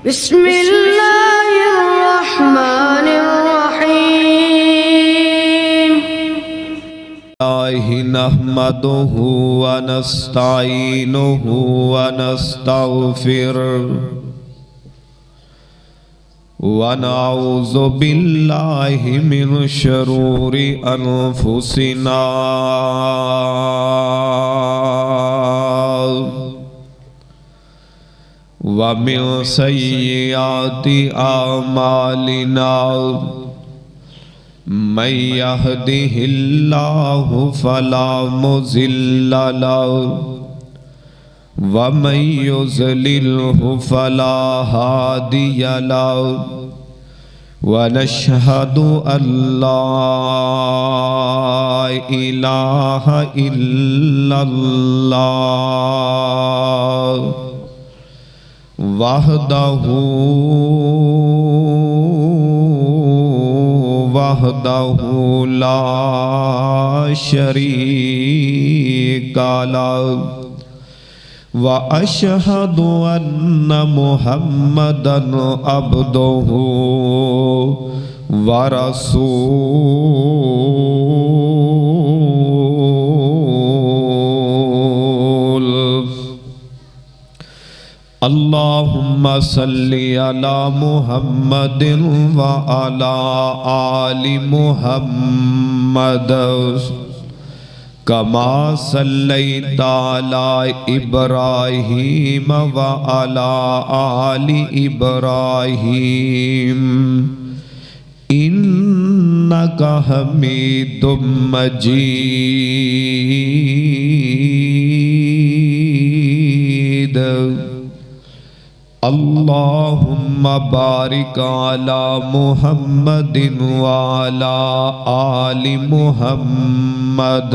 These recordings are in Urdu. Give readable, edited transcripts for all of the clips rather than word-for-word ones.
بسم اللہ الرحمن الرحیم نحمده ونستعینه ونستغفره ونعوذ باللہ من شرور انفسنا ومن سیئات اعمالنا من يهده الله فلا مضل له ومن يضلله فلا هادي له ونشهد أن لا إله إلا الله وحده لا شريك له وأشهد أن محمدًا عبده ورسوله اللهم صل على محمد وعلى آل محمد كما صليت على إبراهيم وعلى آل إبراهيم إنك حميد مجيد اللهم بارك على محمد وعلى آل محمد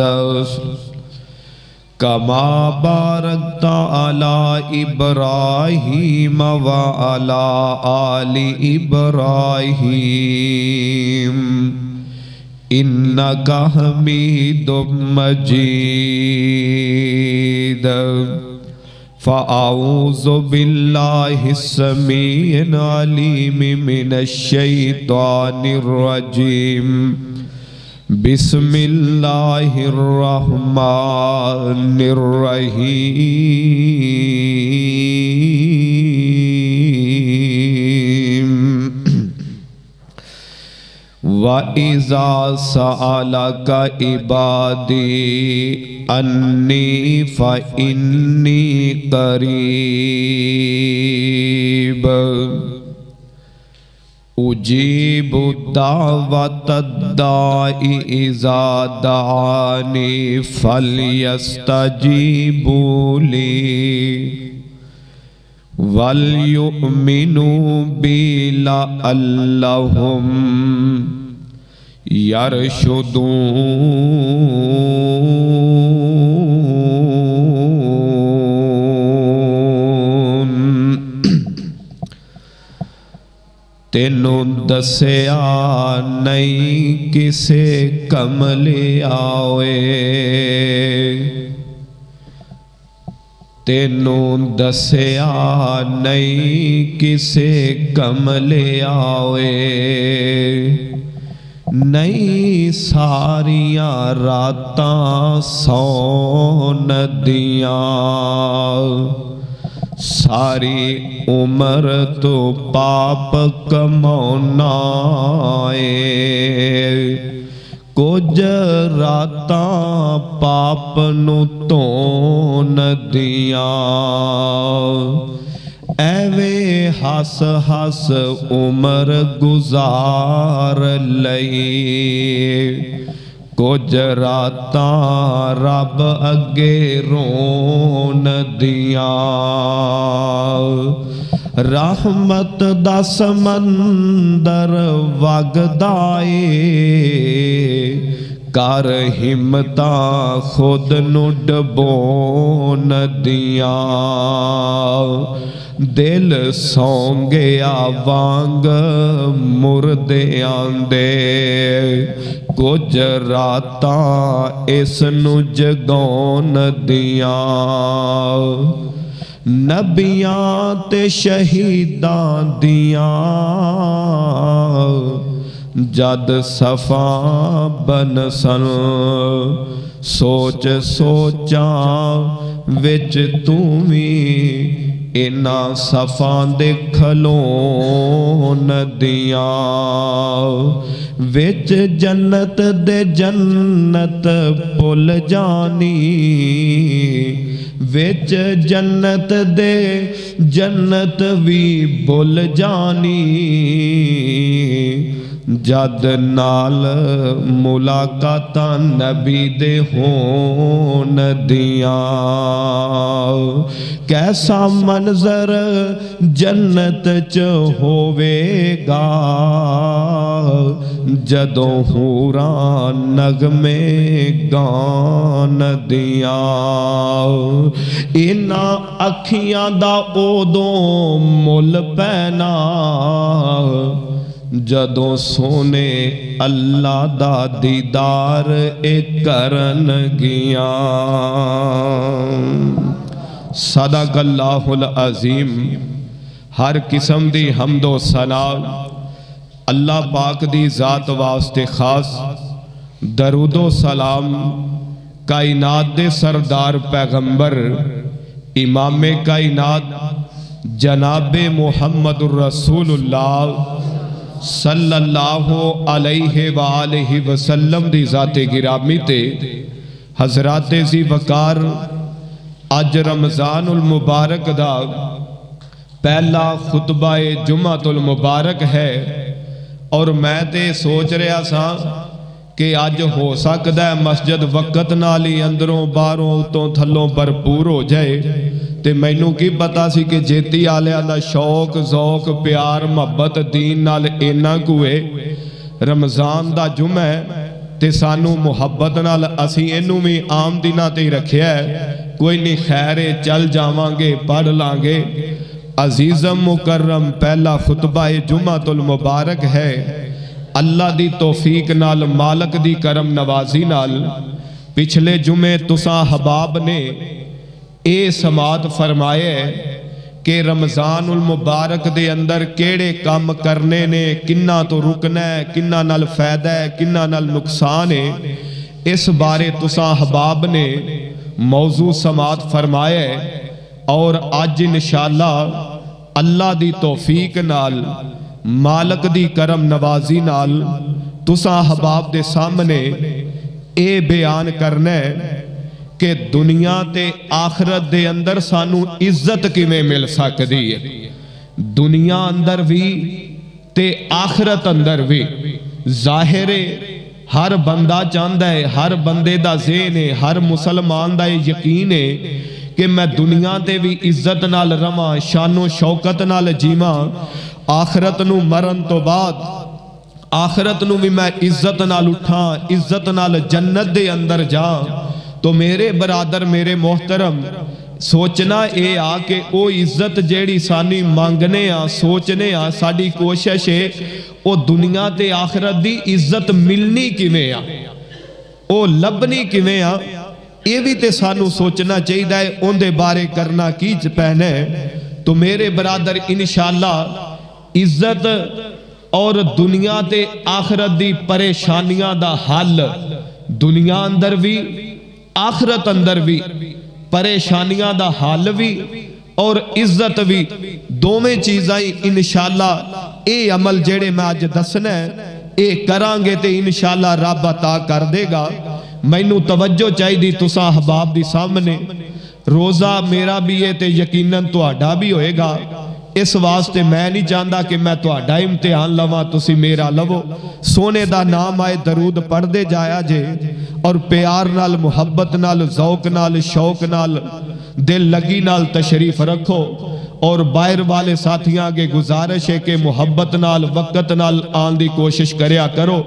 كما باركت على إبراهيم وعلى آل إبراهيم إنك حميد مجيد فأعوذ بالله السميع العليم من الشيطان الرجيم بسم الله الرحمن الرحيم وَإِذَا سَأَلَكَ عِبَادِي أَنِّي فَإِنِّي قَرِيبٌ أُجِيبُ دَعْوَةَ الدَّاعِ إِذَا دَعَانِي فَلْيَسْتَجِيبُوا لِي وَلْيُؤْمِنُوا بِي لَعَلَّهُمْ يَرْشُدُونَ تینوں دسیا نہیں کسے کملے آوے تینوں دسیا نہیں کسے کملے آوے نہیں ساریاں راتاں سون دیاں ساری عمر تو پاپ کماؤنا کچھ راتاں پاپ نو تون دیاں ایوے ہس ہس عمر گزار لئی کچھ راتاں رب اگے رون دیاں رحمت دا سمندر وگدائے کر ہمتاں خود نو ڈبون دیاں دل سونگیا وانگ مردیاں دے کچھ راتاں اس نو جگون دیاں نبیاں تے شہیداں دیاں جد صفاں بنسن سوچ سوچاں وچ تُویں اینا صفاں دے کھلون دیاں وچ جنت دے جنت پل جانی وچ جنت دے جنت وی بھول جانی جد نال ملاقاتاں نبی دے ہون دیاں کیسا منظر جنت چ ہووے گا جدوں حوراں نغمے گان دیاں انہاں اکھیاں دا اودوں مل پینا جدوں سونے اللہ دا دیدار کرن گیاں صدق اللہ العظیم ہر قسم دی حمد و ثنا اللہ پاک دی ذات واسطے خاص درود و سلام کائنات دے سردار پیغمبر امام کائنات جناب محمد الرسول اللہ صلی اللہ علیہ وآلہ وسلم دی ذات گرامی تے حضرات زی وقار اج رمضان المبارک دا پہلا خطبہ جمعۃ المبارک ہے اور میں تے سوچ رہا سا کہ اج ہو سکتا ہے مسجد وقت نالی اندروں باہروں اتوں تھلوں بھرپور ہو جائے تے مینوں کی پتا سی کہ جیتی آلیاں دا شوق ذوق پیار محبت دین نال اینا کوئے رمضان دا جمعہ ہے تے سانو محبت نال اسی اینوں بھی عام دنہ تے رکھیا ہے کوئی نہیں خیرے چل جاوانگے پڑھ لانگے عزیزم مکرم پہلا خطبہ جمعۃ المبارک ہے اللہ دی توفیق نال مالک دی کرم نوازی نال پچھلے جمعے تساں حباب نے اے سماعت فرمائے کہ رمضان المبارک دے اندر کیڑے کام کرنے نے کنہ تو رکنا ہے کنہ نال فائدہ ہے کنہ نال نقصان ہے اس بارے تساں حباب نے موضوع سماعت فرمائے اور آج انشاءاللہ اللہ دی توفیق نال مالک دی کرم نوازی نال تساں حباب دے سامنے اے بیان کرنا ہے کہ دنیا تے آخرت دے اندر سانو عزت کیویں مل سکدی ہے دنیا اندر بھی تے آخرت اندر بھی ظاہر ہر بندہ چاہتا ہے ہر بندے دا ذہن ہے ہر مسلمان دا یقین ہے کہ میں دنیا تے بھی عزت نال رواں شان و شوکت نال جیواں آخرت نو مرن تو بعد آخرت نو بھی میں عزت نال اٹھاں عزت نال جنت دے اندر جاں تو میرے برادر میرے محترم سوچنا اے آ کہ او عزت جیڑی سانی مانگنے آ سوچنے آ ساڑی کوشش ہے او دنیا تے آخرت دی عزت ملنی کیویں آ او لبنی کیویں آ یہ بھی تے سانو سوچنا چاہیے ہے ان دے بارے کرنا کی پہنے تو میرے برادر انشاءاللہ عزت اور دنیا تے آخرت دی پریشانیاں دا حل دنیا اندر بھی آخرت اندر بھی پریشانیاں دا حل بھی اور عزت بھی دوویں چیزائیں انشاءاللہ اے عمل جیڑے میں آج دسنا ہے اے کرانگے تے انشاءاللہ رب عطا کر دے گا مینوں توجہ چاہی دی تساں احباب دی سامنے روزہ میرا بھی ہے تے یقیناً تہاڈا بھی ہوئے گا اس واسطے میں نہیں چاہتا کہ میں تہاڈا امتحان لواں تسی میرا لو سونے دا نام آئے درود پڑھ دے جایا جے اور پیار نال محبت نال ذوق نال شوق نال دل لگی نال تشریف رکھو اور باہر والے ساتھیاں کے گزارش ہے کہ محبت نال وقت نال آن دی کوشش کریا کرو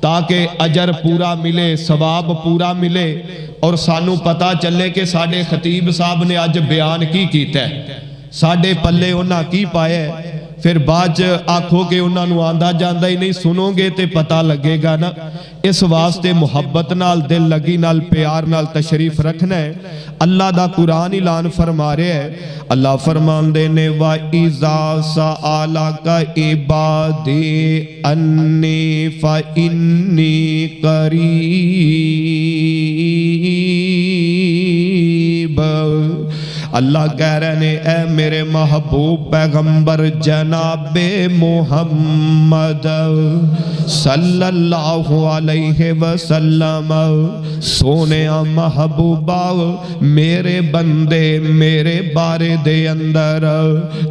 تاکہ اجر پورا ملے ثواب پورا ملے اور سانو پتا چلے کہ ساڑھے خطیب صاحب نے آج بیان کی کیتا ہے ساڑھے پلے انہاں کی پائے پھر بعد آکھو کہ انہاں نو آندہ جاندہ ہی نہیں، سنو گے تے پتہ لگے گا نا۔ اس واسطے محبت نال، دل لگی نال، پیار نال تشریف رکھنا ہے۔ اللہ دا قرآن اعلان فرما رہے ہے، اللہ فرمان دینے وَإِذَا سَأَلَكَ عِبَادِي أَنِّي فَإِنِّي قَرِيبٌ۔ اللہ کہہ رہے ہیں اے میرے محبوب پیغمبر جناب محمد صلی اللہ علیہ وسلم، سونے محبوبہ میرے بندے میرے بارے دے اندر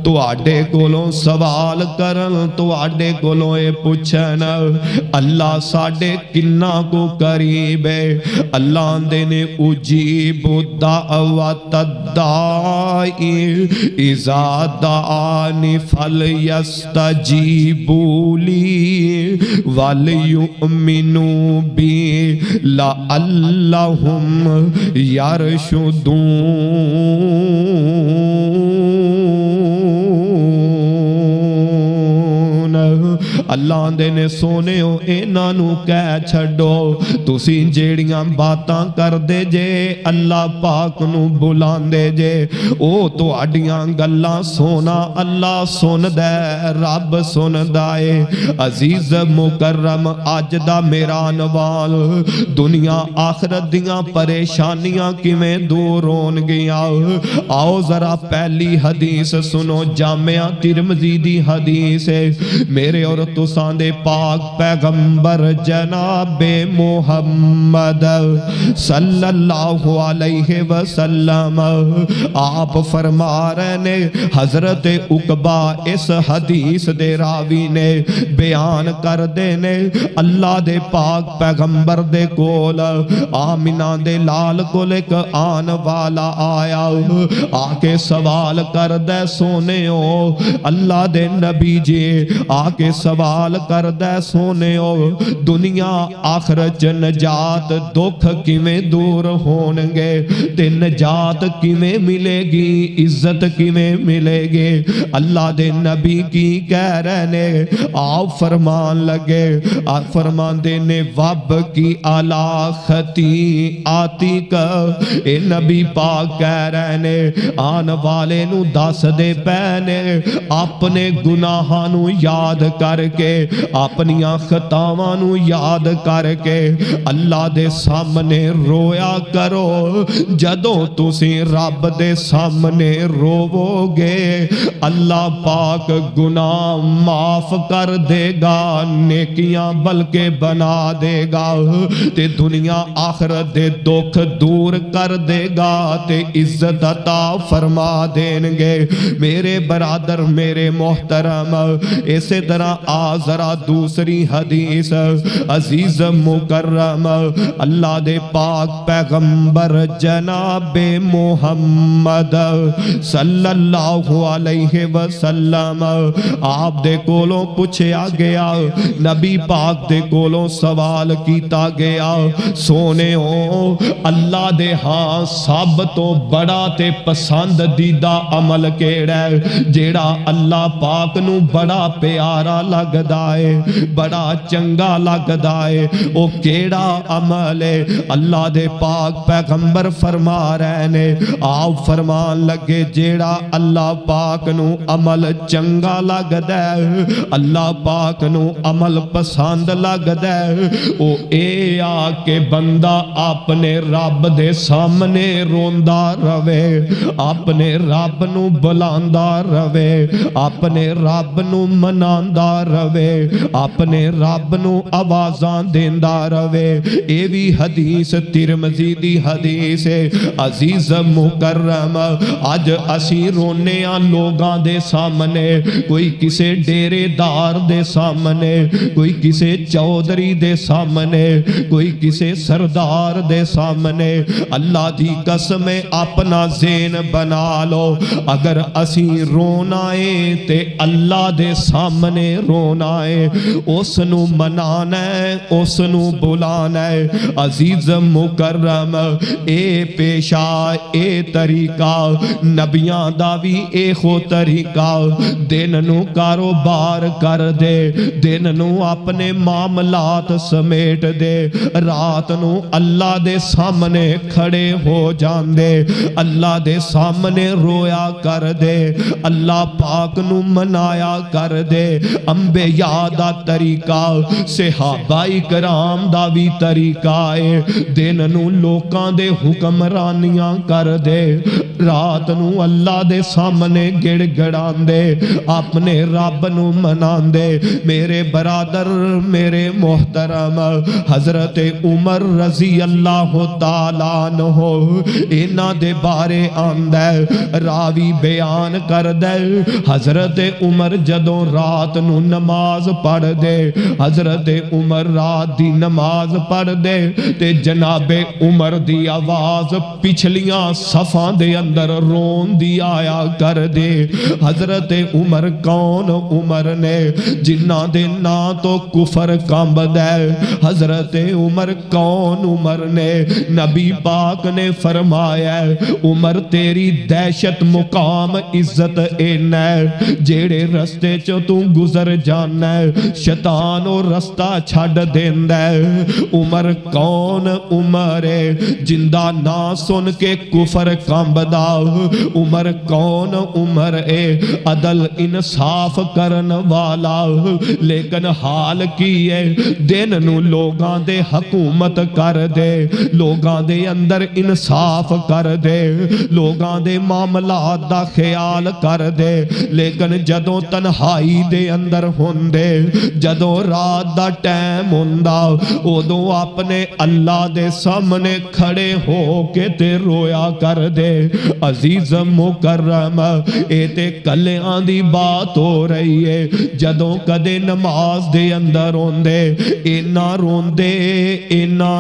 تو آڈے کولوں سوال کرن، تو آڈے کولوں اے پوچھن اللہ ساڑے کنہ کو قریب ہے۔ اللہ دینے اجیب دعوت اذا دعانی فلیستجیبوا لی ولیؤمنوا بی لعلہم یرشدون۔ اللہ دینے سونے ہو اینا نو کہہ چھڑو تُسی جیڑیاں باتاں کر دے جے اللہ پاک نو بلان دے جے، او تو اڈیاں گلاں سونا اللہ سن دے، رب سن دائے۔ عزیز مکرم آج دا میرا نوال دنیا آخرت دیاں پریشانیاں کی میں دور ہون گیا۔ آؤ ذرا پہلی حدیث سنو، جامعہ ترمذی دی حدیث ہے، میرے اور تساں دے پاک پیغمبر جناب محمد صلی اللہ علیہ وسلم آپ فرما رہے نے، حضرت عقبہ اس حدیث دے راوی نے بیان کر دینے، اللہ دے پاک پیغمبر دے کول آمینہ دے لال کول ایک آن والا آیا، آکے سوال کر دے سونے ہو اللہ دے نبی جی، آکے سوال کر دے سونے ہو دنیا آخرت نجات دکھ کی میں دور ہونگے تے نجات کی میں ملے گی، عزت کی میں ملے گی۔ اللہ دے نبی کی کہہ رہنے آپ فرمان لگے، آپ فرمان دینے وب کی علا خطی آتی کا، اے نبی پاک کہہ رہنے آن والے نو دس دے پہنے اپنے گناہانو یاد کر کے، اپنیاں خطاوانو یاد کر کے اللہ دے سامنے رویا کرو۔ جدوں تسی رب دے سامنے روو گے اللہ پاک گناہ معاف کر دے گا، نیکیاں بلکہ بنا دے گا، تے دنیا آخرت دے دکھ دور کر دے گا، تے عزت عطا فرما دیں گے۔ میرے برادر میرے محترم اسی طرح ذرا دوسری حدیث عزیز مکرم اللہ دے پاک پیغمبر جناب محمد صلی اللہ علیہ وسلم آپ دے کولوں پوچھیا گیا، نبی پاک دے کولوں سوال کیتا گیا، سونے ہو اللہ دے ہاں سب تو بڑا تے پسند دیدہ عمل کیڑا ہے، جیڑا اللہ پاک نو بڑا پیارا لگ دائے، بڑا چنگا لگ دائے، او کیڑا عمل ہے؟ اللہ دے پاک پیغمبر فرما رہے نے، آپ فرمان لگے جیڑا اللہ پاک نو عمل چنگا لگ دائے، اللہ پاک نو عمل پسند لگ دائے، او اے آکے بندہ اپنے رب دے سامنے روندہ روے، اپنے رب نو بلاندہ روے، اپنے رب نو مناندہ روے، اپنے رب نو آوازاں دیندہ روے۔ اے بھی حدیث ترمذی دی حدیث ہے۔ عزیز مکرم آج اسی رونے آن لوگاں دے سامنے، کوئی کسے ڈیرے دار دے سامنے، کوئی کسے چودری دے سامنے، کوئی کسے سردار دے سامنے، اللہ دی قسم اپنا ذہن بنا لو، اگر اسی رونا ہے تے اللہ دے سامنے رونا رونا ہے، اس نو منانا ہے، اس نو بلانا ہے۔ عزیز مکرم اے پیشہ اے طریقہ نبیاں دا بھی اے خو طریقہ، دن نو کاروبار کر دے، دن نو اپنے معاملات سمیٹ دے، رات نو اللہ دے سامنے کھڑے ہو جان دے، اللہ دے سامنے رویا کر دے، اللہ پاک نو منایا کر دے۔ انبیاء دا طریقہ صحابہ کرام دا بھی طریقہ ہے، دن نو لوکاں دے حکمرانیاں کر دے، رات نو اللہ دے سامنے گڑ گڑان دے، اپنے رب نو منان دے۔ میرے برادر میرے محترم حضرت عمر رضی اللہ تعالیٰ عنہ اینا دے بارے آندہ راوی بیان کر دے، حضرت عمر جدوں رات نو نماز پڑھ دے، حضرت عمر رات دی نماز پڑھ دے تے جناب عمر دی آواز پچھلیاں صفاں دے اندر رون دی آیا کر دے۔ حضرت عمر کون عمر نے جنہ دے نا تو کفر کامب دے، حضرت عمر کون عمر نے نبی پاک نے فرمایا عمر تیری دہشت مقام عزت اینا ہے، جیڑے رستے چو تو گزر جانا ہے شیطان و رستہ چھڑ دیندہ ہے۔ عمر کون عمر ہے جندہ نا سن کے کفر کامب دا، عمر کون عمر ہے عدل انصاف کرن والا، لیکن حال کی ہے دن نو لوگاں دے حکومت کر دے، لوگاں دے اندر انصاف کر دے، لوگاں دے معاملات دا خیال کر دے، لیکن جدوں تنہائی دے اندر ہوندے، جدوں رات دا ٹائم ہوندہ، ادوں اپنے اللہ دے سامنے کھڑے ہو کے تے رویا کر دے۔ عزیز مکرم اے تے کلیاں دی بات ہو رہی ہے، جدوں کدے نماز دے اندر ہوندے اینا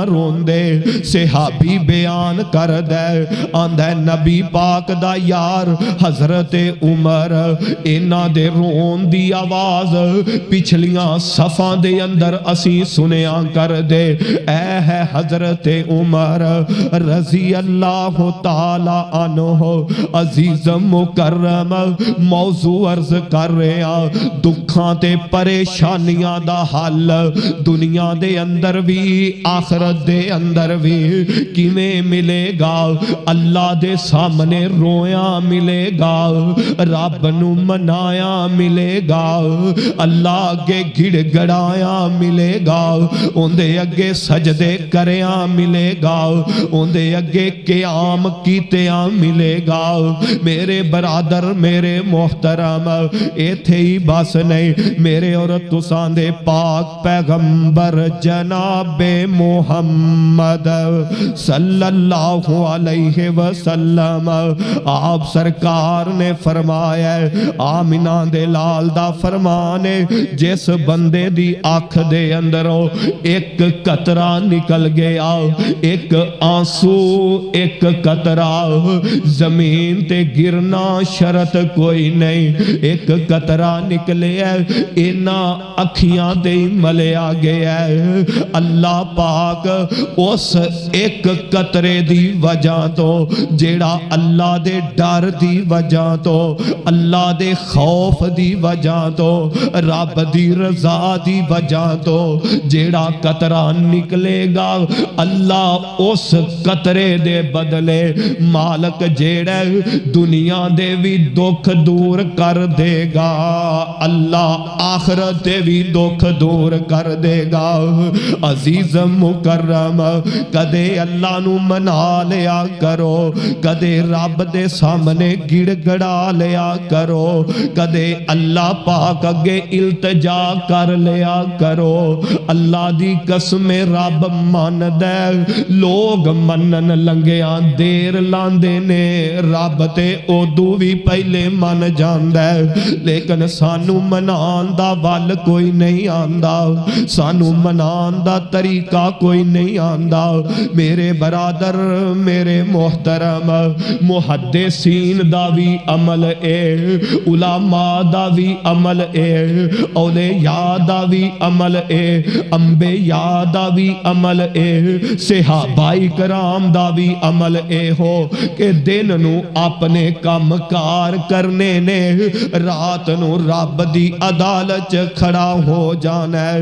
روندے صحابی بیان کر دے آندہ نبی پاک دا یار حضرت عمر اینا دے رون دی آواز پچھلیاں صفاں دے اندر اسی سنیاں کر دے۔ اے ہے حضرت عمر رضی اللہ تعالی عنہ۔ عزیز مکرم موضوع عرض کر رہے ہیں دکھاں تے پریشانیاں دا حل دنیا دے اندر بھی آخرت دے اندر بھی کیویں ملے گا؟ اللہ دے سامنے رویا ملے گا، رب نو منایا ملے گا، اللہ اگے گڑ گڑایا ملے گا، اندے اگے سجدے کریا ملے گا، اندے اگے قیام کیتیاں ملے گا۔ میرے برادر میرے محترم ایتھے ہی بس نہیں، میرے اور تساں دے پاک پیغمبر جناب محمد صلی اللہ علیہ وسلم آپ سرکار نے فرمایا آمینہ دے لال دا فرمانے جس بندے دی آنکھ دے اندروں ایک قطرہ نکل گیا، ایک آنسو ایک قطرہ زمین تے گرنا شرط کوئی نہیں، ایک قطرہ نکلے اینا اکھیاں دے ملے آگے ہے۔ اللہ پاک اس ایک قطرے دی وجہ تو جیڑا اللہ دے ڈر دی وجہ تو اللہ دے خوف دی وجہ تو رب دی رضا دی وجہ تو جیڑا قطرہ نکلے گا اللہ اس قطرے دے بدلے مالک جیڑے دنیا دے بھی دکھ دور کر دے گا، اللہ آخرت دے بھی دکھ دور کر دے گا۔ عزیز مکرم کدے اللہ نو منا لیا کرو، کدے رب دے سامنے گڑ گڑا لیا کرو، کدے اللہ پاک اگے التجا کر لیا کرو۔ اللہ دی قسم رب من دے، لوگ منن لنگیاں دیر لاندے نے رب تے اودو بھی پہلے من جاندہ ہے لیکن سانو منان دا وال کوئی نہیں آندہ سانو منان دا طریقہ کوئی نہیں آندہ میرے برادر میرے محترم محدثین دا بھی عمل اے علماء دا بھی عمل اے اولیاء دا بھی عمل اے انبیاء دا بھی عمل اے صحابہ کرام دا بھی عمل اے ہو کہ دن نو اپنے کام کار کرنے نے رات نو رب دی عدالت کھڑا ہو جانا ہے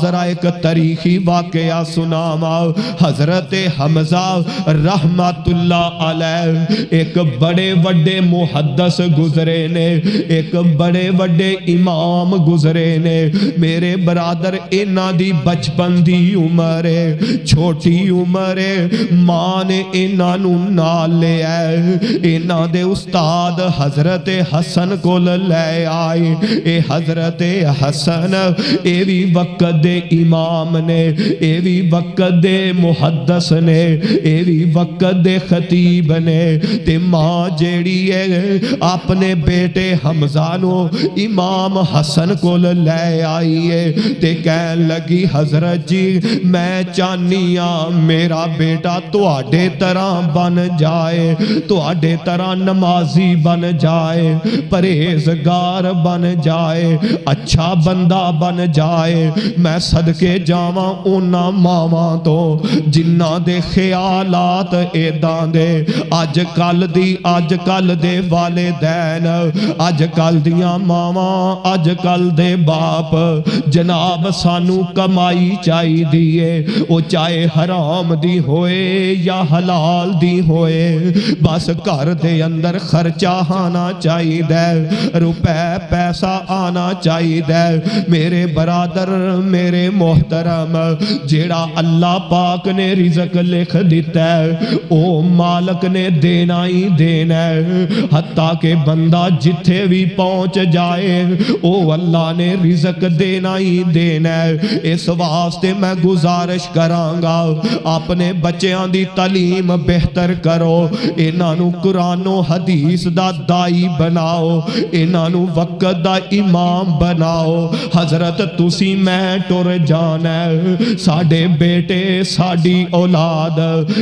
ذرا ایک تاریخی واقعہ سناما حضرت حمزہ رحمت اللہ علیہ ایک بڑے وڈے محدث گزرے نے ایک بڑے وڈے امام گزرے نے میرے برادر انہاں دی بچپن دی عمر چھوٹی عمر ماں نے انہاں نو نال لے آئے انہاں دے استاد حضرت حسن کو لے آئے اے حضرت حسن اے بھی وقت دے امام نے اے بھی وقت دے محدث نے اے بھی وقت دے خطیب نے تے ماں جیڑی ہے اپنے بیٹے حمزہ نو امام حسن کو لے آئی ہے تے کہن لگی حضرت جی میں چانیا میرا بیٹا تواڈے طرح بن جائے تواڈے طرح نمازی بن جائے پرہیزگار بن جائے اچھا بندہ بن جائے میں صدقے جاواں اونا ماواں تو جنہ دے خیالات ایدان دے آج کل دے والدین آج کل دیاں ماواں آج کل دے باپ جناب سانو کمائی چاہی دیئے وہ چاہے حرام دی ہوئے یا حلال دی ہوئے بس گھر دے اندر خرچہ آنا چاہی دے روپے پیسہ آنا چاہی دے میرے برادر میرے محترم جیڑا اللہ پاک نے رزق لکھ دیتا ہے او مالک نے دینا ہی دینا ہے حتیٰ کہ بندہ جتھے بھی پہنچ جائے او اللہ نے رزق دینا ہی دینا ہے اس واسطے میں گزارش کرانگا اپنے بچیاں دی تعلیم بہتر کرو انہانو قرآن و حدیث دا دائی بناؤ انہانو وقت دا امام بناؤ حضرت تسی میں ٹور جانا ہے ساڑھے بیٹے ساڑھی اولاد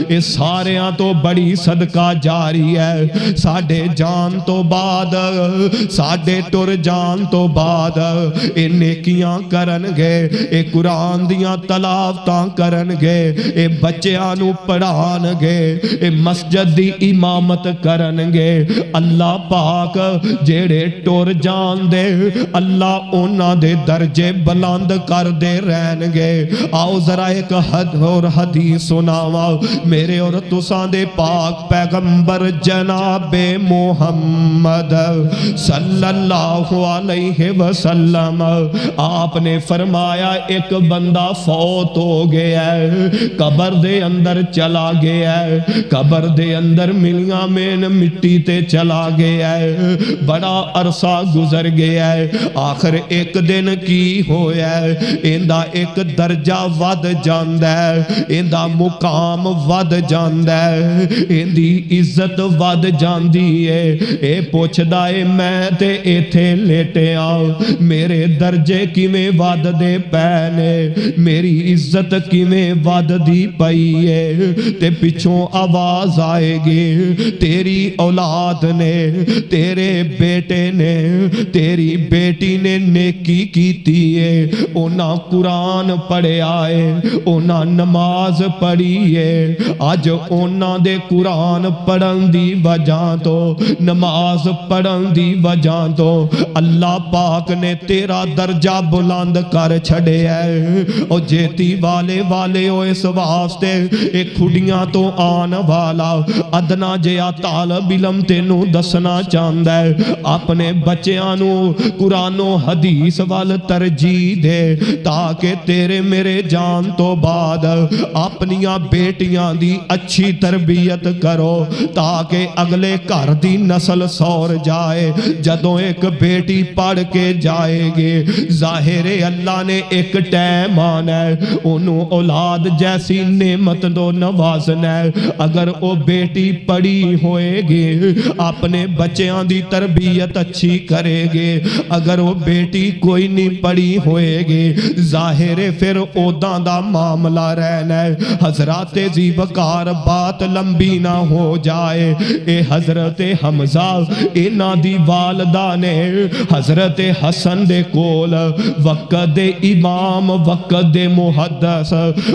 اس ساریاں تو بڑی صدقہ جاری ہے ساڑھے جان تو بعد ساڑھے ٹور جان تو بعد اے نیکیاں کرن گے اے قرآن دیاں تلاوتاں کرن گے اے بچیانو پڑھان گے اے مسجد دی امامت کرن گے اللہ پاک جیڑے ٹور جان دے اللہ اونا دے درجے بلند کر دے رہن گے آؤ ذرا ایک حد اور حدیث سناوا میرے اور تساں دے پاک پیغمبر جناب محمد صلی اللہ علیہ وسلم آپ نے فرمایا ایک بندہ فوت ہو گیا ہے قبر دے اندر چلا گیا ہے قبر دے اندر ملیاں میں مٹی تے چلا گیا ہے بڑا عرصہ گزر گیا ہے آخر ایک دن کی ہویا ہے اندہ ایک درجہ ود جاندہ ہے اندہ مقام ود جاندہ ہے اندی عزت ود جاندی ہے اے پوچھ دائے میں تے ایتھے لیٹے آؤ میرے درجے کی میں ود دے پہنے میری عزت کی میں ود دی پئی ہے تے پچھوں آواز آئے گی تیری اولاد نے تیرے بیٹے نے تیری بیٹی نے نیکی کیتی ہے اونا قرآن پڑھے آئے اونا نماز پڑھی ہے آج اونا دے قرآن پڑھن دی وجہ تو نماز پڑھن دی وجہ تو اللہ پاک نے تیرا درجہ بلند کر چھڑے ہے او جیتی والے او اس واسطے ایک کھڑیاں تو آن والا ادنا جیا طالب علم تینو دسنا چاندہ ہے اپنے بچیانو قرآن و حدیث وال ترجیح دے تاکہ تیرے میرے جان تو بعد اپنیاں بیٹیاں دی اچھی تربیت کرو تاکہ اگلے گھر دی نسل سور جائے جدوں ایک بیٹی پڑھ کے جائے گے ظاہر اللہ نے ایک ٹائم آنا ہے انہوں اولاد جیسی نعمت دو نوازنا ہے اگر او بیٹی بیٹی پڑھی ہوئے گی اپنے بچیاں دی تربیت اچھی کرے گے، اگر وہ بیٹی کوئی نہیں پڑھی ہوئے گی ظاہر پھر اوہداں دا معاملہ رہنا ہے۔ حضرات زیبکار بات لمبی نہ ہو جائے، اے حضرت حمزہ انہاں دی والدہ نے حضرت حسن دے کول وقت دے امام وقت دے محدث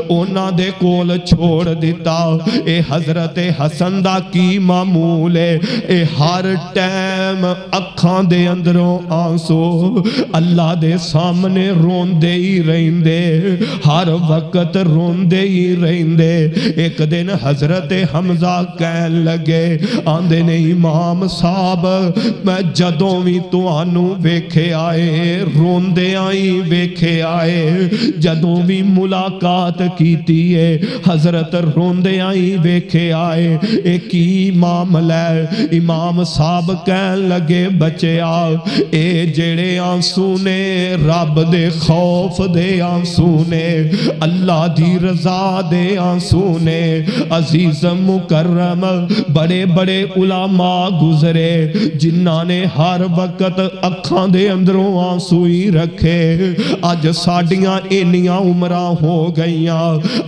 انہاں دے کول چھوڑ دیتا۔ اے حضرت حسن دا کی معمول ہے، اے ہر ٹائم اکھاں دے اندروں آنسو اللہ دے سامنے روندے ہی رہندے، ہر وقت روندے ہی رہندے۔ ایک دن حضرت حمزہ کہن لگے آندے نے امام صاحب میں جدوں بھی تانوں ویکھے آئے روندے آئی ویکھے آئے، جدوں بھی ملاقات کیتی ہے حضرت روندے آئی ویکھے آئے، ایک ہی معاملہ ہے۔ امام صاحب کہن لگے بچیا اے جڑے آنسو نے رب دے خوف دے آنسو نے، اللہ دی رضا دے آنسو نے۔ عزیز مکرم بڑے بڑے علماء گزرے جنہاں نے ہر وقت اکھاں دے اندروں آنسو ہی رکھے۔ آج ساڑیاں انیاں عمرہ ہو گئیاں،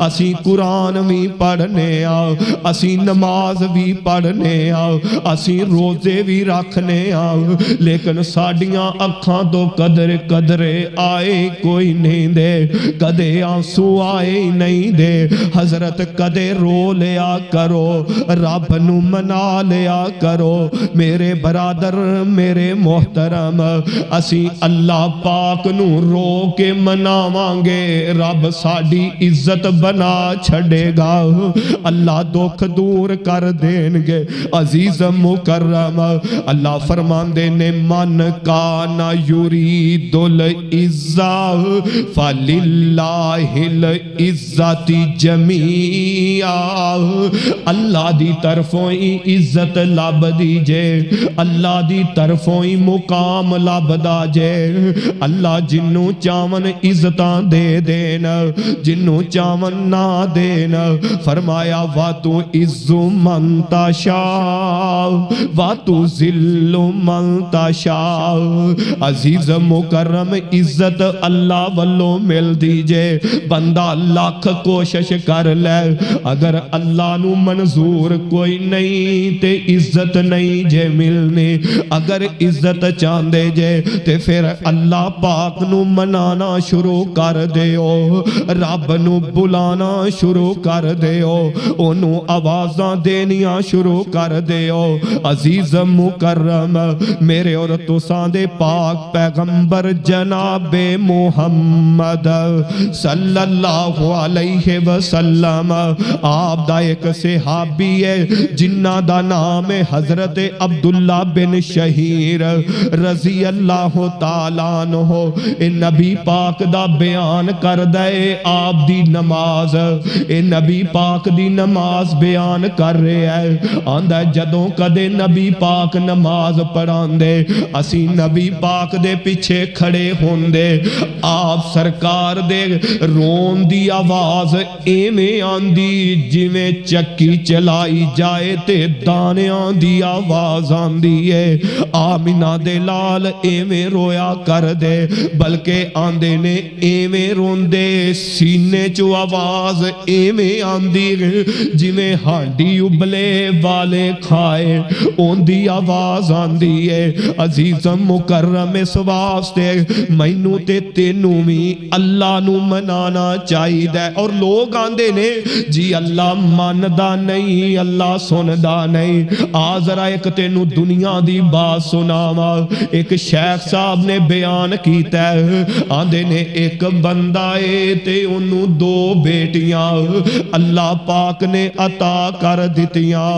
اسی قرآن بھی پڑھنے آؤ، اسی نماز بھی پڑھنے آؤ، اسی روزے بھی رکھنے آؤ، لیکن ساڑیاں اکھاں تو قدرے آئے کوئی نہیں دے، کدے آنسو آئے نہیں دے۔ حضرت کدے رو لیا کرو، رب نو منا لیا کرو۔ میرے برادر میرے محترم اسی اللہ پاک نو رو کے مناوانگے رب ساڑی عزت بنا چھڑے گا، اللہ دکھ دور کر دیں گے۔ عزیز مکرم اللہ فرماندے نے من کانا یرید العزہ فللہ العزت جمیعا، اللہ دی طرفوں ہی عزت لب دیجے، اللہ دی طرفوں ہی مقام لب دا جے۔ اللہ جنوں چاون عزتاں دے دینا، جنوں چاون نہ دینا، فرمایا وَاتُ عِزُّ مَن تَشَاءُ وَاتُ ذِلُّ مَن تَشَاءُ۔ عزیز مکرم عزت اللہ والوں مل دیجے، بندہ لاکھ کوشش کر لے اگر اللہ نو منظور کوئی نہیں تے عزت نہیں جے ملنی۔ اگر عزت چاندے جے تے پھر اللہ پاک نو منانا شروع کر دیو، رب نو بلانا شروع کر دیو، انہوں آوازاں دینیاں شروع کر دیو۔ عزیز مکرم میرے اور تساں دے پاک پیغمبر جناب محمد صلی اللہ علیہ وسلم آپ دا ایک صحابی ہے جنہ دا نام ہے حضرت عبداللہ بن شہیر رضی اللہ تعالیٰ عنہ۔ اے نبی پاک دا بیان کر دے آپ دی نماز، اے نبی پاک دی نماز بیان کر رہے ہیں۔ آندہ جدوں کدے نبی پاک نماز پڑھان دے اسی نبی پاک دے پیچھے کھڑے ہون دے، آپ سرکار دے رون دی آواز ایمیں آندی جویں چکی چلائی جائے تے دانیاں دی آواز آندی ہے۔ آمینہ دے لال ایمیں رویا کر دے، بلکہ آندے نے ایمیں رون دے سینے چو آواز ایمیں آندی جویں ہانڈی ابلے والے کھائے اون دی آواز آندی ہے۔ عزیز مکرم اس واسطے مینوں تے تینوں بھی اللہ نو منانا چاہی دے۔ اور لوگ آندے نے جی اللہ ماندا نہیں، اللہ سندا نہیں۔ ذرا ایک تینوں دنیا دی بات سناوا، ایک شیخ صاحب نے بیان کیتا ہے، آندے نے ایک بندہ ہے تے انہوں دو بیٹیاں اللہ پاک نے عطا کر دیتیاں،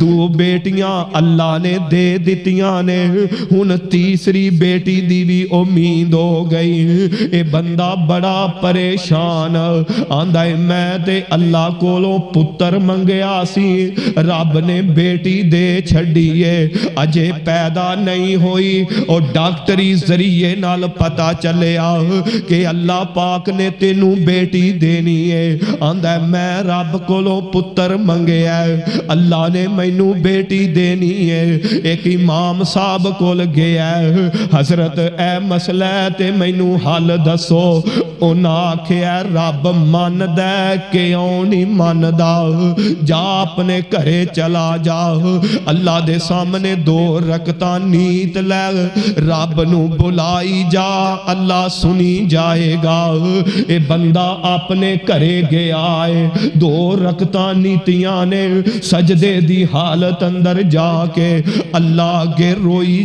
دو بیٹیاں اللہ نے دے دیتیاں نے، ہن تیسری بیٹی دی بھی امید ہو گئی۔ اے بندہ بڑا پریشان آندہ ہے میں تے اللہ کولوں پتر منگیا سی، رب نے بیٹی دے چھڑیے اجے پیدا نہیں ہوئی، اور ڈاکٹری ذریعے نال پتا چلے کہ اللہ پاک نے تینوں بیٹی دینی ہے۔ آندہ ہے میں رب کولوں پتر منگیا ہے اللہ نے مینوں بیٹی دینی ہے ایک امام صاحب کول گیا ہے حضرت اے مسئلہ تے مینوں حل دسو انہاں آکھیا رب ماندا کیوں نہیں ماندا جا اپنے گھرے چلا جا اللہ دے سامنے 2 رکعتاں نیت لے رب نو بلائی جا اللہ سنی جائے گا اے بندہ اپنے گھرے گیا ہے 2 رکعتاں نیتیاں نے سجدے دی حالت اندر جا کے اللہ کے روئی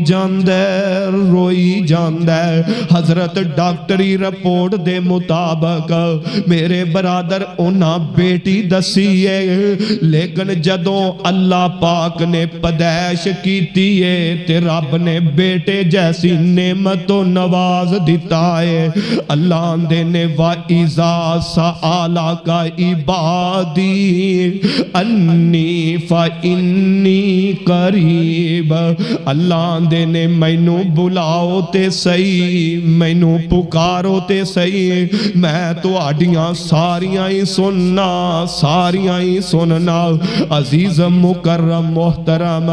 جاندے حضرت ڈاکٹری رپورٹ دے مطابق میرے برادر انہاں بیٹی دسی ہے لیکن جدوں اللہ پاک نے پیدائش کیتی ہے تے رب نے بیٹے جیسی نعمت و نواز دیتا ہے اللہ دے نے وَإِذَا سَأَلَكَ عِبَادِي أَنِّي فَإِنِّي قَرِيبٌ اللہ دے نے مینوں بلاؤ تے صحیح مینوں پکارو تے صحیح میں تہاڈیاں ساریاں ہی سننا عزیز مکرم محترم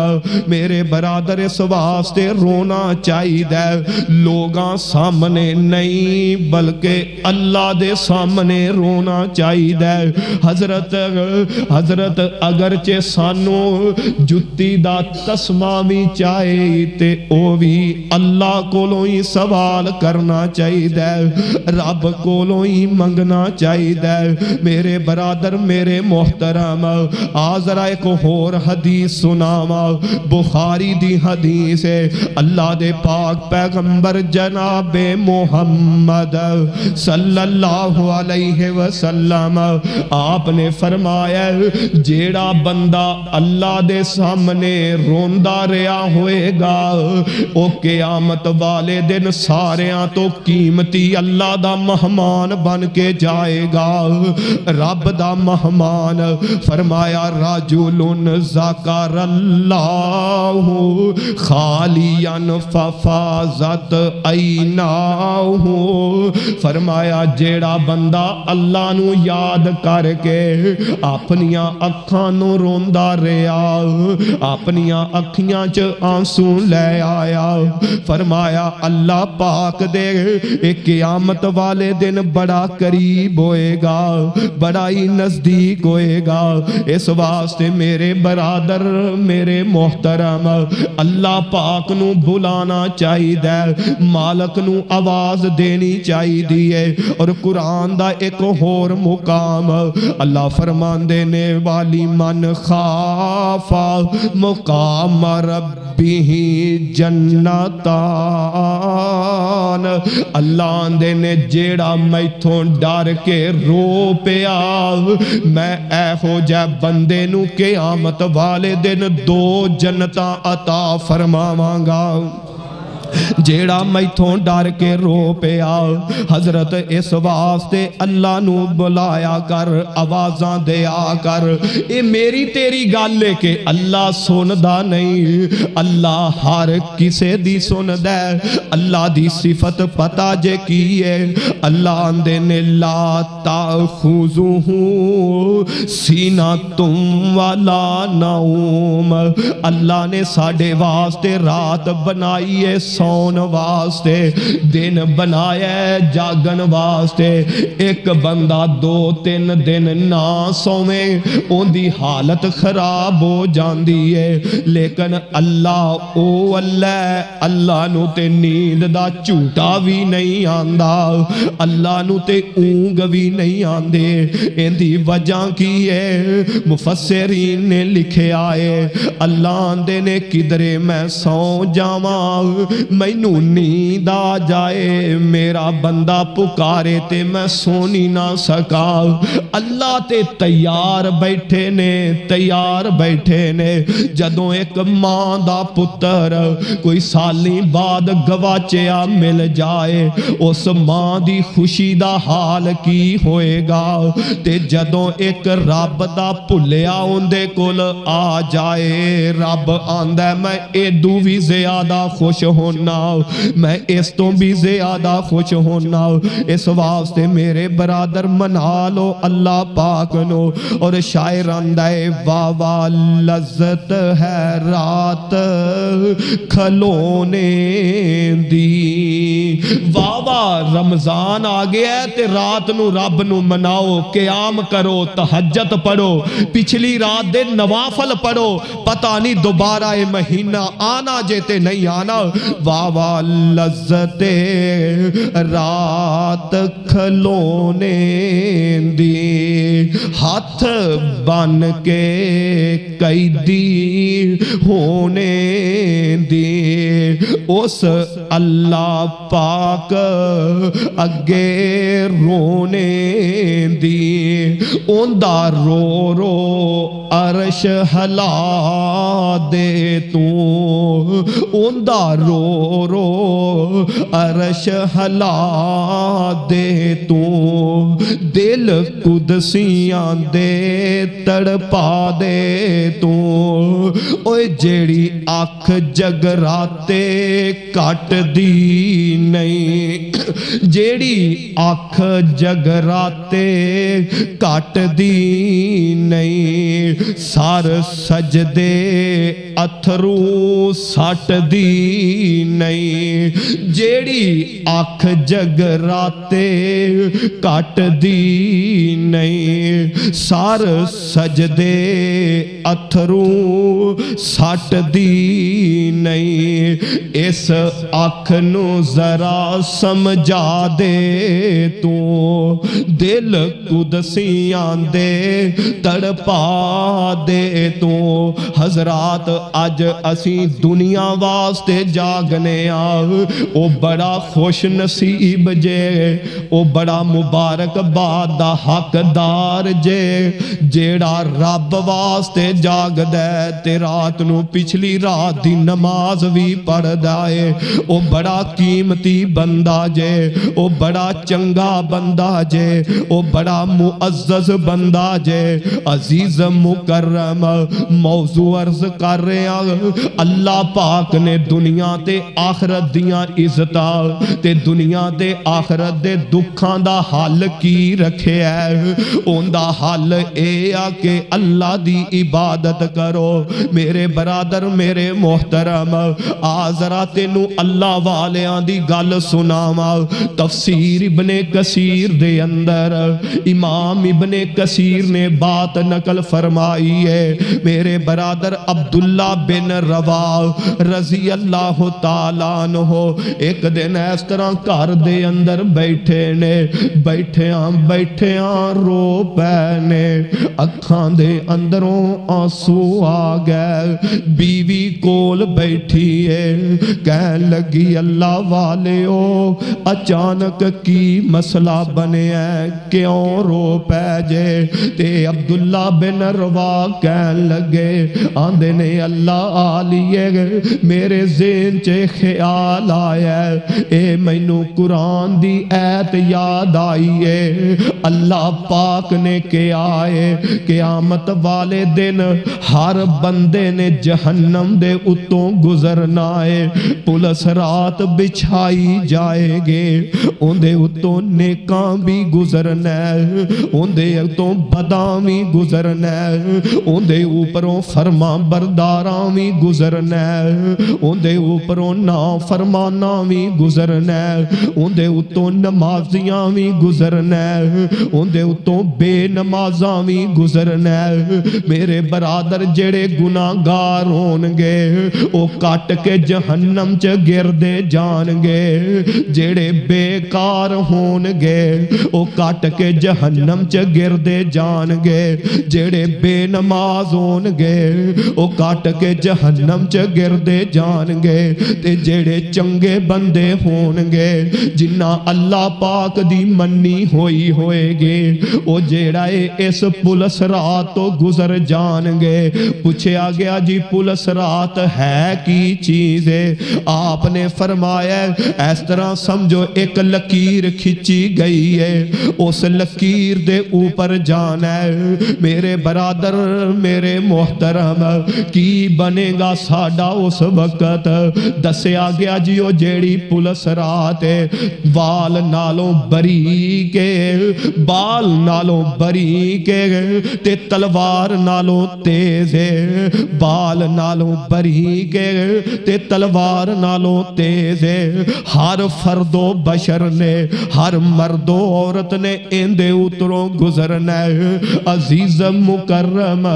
میرے برادر اس واسطے رونا چاہیے لوگاں سامنے نہیں بلکہ اللہ دے سامنے رونا چاہیے حضرت اگرچہ سانو جتی دا تسمہ بھی چاہیے تے او بھی اللہ کولوں ہی سوال کرنا چاہیے رب کولوں ہی منگنا چاہیے میرے برادر میرے محترم آذرا ایک اور حدیث سناوا بخاری دی حدیث ہے اللہ دے پاک پیغمبر جناب محمد صلی اللہ علیہ وسلم آپ نے فرمایا جیڑا بندہ اللہ دے سامنے روندہ رہا ہوئے گا او قیامت والے دن ساریاں تو قیمتی اللہ دا مہمان بن کے جائے گا رب دا مہمان فرمایا راجلن ذکر اللہ خالیا ففاضت عیناہ فرمایا جیڑا بندہ اللہ نو یاد کر کے اپنیاں اکھاں نو روندا رہیا اپنیاں اکھیاں چ آنسو لے آیا فرمایا اللہ پاک دے ایک قیامت والے دن بڑا قریب ہوئے گا بڑا ہی نزدیک ہوئے گا اس واسطے میرے برادر میرے محترم اللہ پاک نو بلانا چاہیے مالک نو آواز دینی چاہیے اور قرآن دا ایک اور مقام اللہ فرمان دینے والی من خافا مقام ربی جنتان اللہ دے نے جیڑا میتھوں ڈر کے رو پیا میں اے ہو جائے بندے نو قیامت والے دن 2 جنتاں عطا فرماواں گا جیڑا میتھوں ڈر کے رو پیا حضرت اس واسطے اللہ نو بلایا کر آوازاں دیا کر اے میری تیری گل ہے کہ اللہ سندا نہیں اللہ ہر کسے دی سندا ہے اللہ دی صفت پتہ جے کی ہے اللہ اندے نے لا تاخذہ سینۃ ولا نوم اللہ نے ساڈے واسطے رات بنائی ہے سون واسطے دن بنایا ہے جاگن واسطے ایک بندہ 2-3 دن نہ سویں ان دی حالت خراب ہو جاندی ہے لیکن اللہ او اللہ نو تے نیند دا جھوٹا بھی نہیں آندا اللہ نو تے اونگ بھی نہیں آندے ان دی وجہ کی ہے مفسرین نے لکھے آئے اللہ آندے نے کدرے میں سو جاواں مینوں نیند آ جائے میرا بندہ پکارے تے میں سونی نہ سکا اللہ تے تیار بیٹھے نے جدوں ایک ماں دا پتر کوئی سالی بعد گواچیا مل جائے اس ماں دی خوشی دا حال کی ہوئے گا تے جدوں ایک رب دا پلیا اندے کول آ جائے رب آندہ میں ایدو بھی زیادہ خوش ہونا ہونا میں اس تو بھی زیادہ خوش ہونا اس واسطے میرے برادر منا لو اللہ پاک نو اور شاعر اندائے واہ واہ لذت ہے رات کھلونے دی واہ واہ رمضان آگیا ہے تے رات نو رب نو مناؤ قیام کرو تہجد پڑھو پچھلی رات دے نوافل پڑھو پتہ نہیں دوبارہ یہ مہینہ آنا جیتے نہیں آنا واہ واہ لذت رات کھلونے دی ہاتھ بن کے قیدی ہونے دی اس اللہ پاک اگے رونے دی اندہ رو رو عرش ہلا دے تو اندہ رو رو عرش ہلا دے تو دل قدسیاں دے تڑپا دے تو اوے جیڑی آنکھ جگراتے کٹ دی نہیں جیڑی آنکھ جگراتے کٹ دی نہیں سار سجدے اتھرو سٹ دی نہیں جیڑی آنکھ جگراتے کٹ دی نہیں سار سجدے اتھرو سٹ دی نہیں اس آنکھ نو ذرا سمجھا دے تو دل قدسیاں دے تڑپا دے تو حضرات اج اسی دنیا واسطے جاگنے او بڑا خوش نصیب جے او بڑا مبارک باد دا حقدار جے جیڑا رب واسطے جاگ دے تے رات نو پچھلی رات دی نماز بھی پڑھ دائے او بڑا قیمتی بندہ جے او بڑا چنگا بندہ جے او بڑا معزز بندہ جے عزیز مکرم موضوع عرض کر رہے ہیں اللہ پاک نے دنیا تے آخرت دیاں عزتاں تے دنیا تے آخرت دے دکھاں دا حل کی رکھے ہے ان دا حل اے آ کہ اللہ دی عبادت کرو میرے برادر میرے محترم آزرات نو اللہ والیاں دی گل سناما تفسیر ابن کثیر دے اندر امام ابن کثیر نے بات نقل فرمائی ہے میرے برادر عبداللہ بن روا رضی اللہ تعالیٰ عنہ ایک دن اس طرح کار دے اندر بیٹھے ہاں رو پینے اکھاں دے اندروں آنسو آ گئے بیوی کول بیٹھی ہے کہن لگی اللہ والے ہو اچانک کی مسئلہ بنے ہیں کیوں رو پہ جے تے عبداللہ بن روا کہن لگے آندے نے اللہ آلیے میرے ذہن چے خیال آیا اے مینوں قرآن دی ایت یاد آئی ہے اللہ پاک نے کیا ہے قیامت والے دن ہر بندے نے جہنم دے اتوں گزرنا ہے پولیس رات بچھائی جائے گے ان دے اتوں نیکاں بھی گزرنا ہے ان دے اتوں بداں بھی گزرنا ہے ان دے اوپروں فرما برداراں بھی گزرنا ہے ان دے اوپروں نا فرمانا بھی گزرنا ہے ان دے اتوں نمازیاں بھی گزرنا ہے ان دے اتوں بے نمازاں بھی گزرنا ہے میرے برادر جڑے گناہگار ہونگے او کٹ کے جہنم چ گردے جانگے جڑے بیکار ہونگے او کٹ کے جہنم چ گردے جانگے جڑے بے نماز ہونگے او کٹ کے جہنم چ گردے جانگے تے جڑے چنگے بندے ہونگے جنہ اللہ پاک دی منی ہوئی ہوئے گے او جیڑائے اس پولیس رات تو گزر جانگے پوچھا گیا جی پولیس رات ہے کی چیز ہے آپ نے فرمایا اس طرح سمجھو ایک لکیر کھچی گئی ہے اس لکیر دے اوپر جانا ہے میرے برادر برادر میرے محترم کی بنے گا ساڈا اس وقت دسیا گیا جی او جیڑی پولیس رات وال نالوں بری کے بال نالوں بری کے تے تلوار نالوں تیز بال نالوں بری کے تے تلوار نالوں تیز ہر فرد و بشر نے ہر مرد و عورت نے اندے اتروں گزرنا عزیز مکرم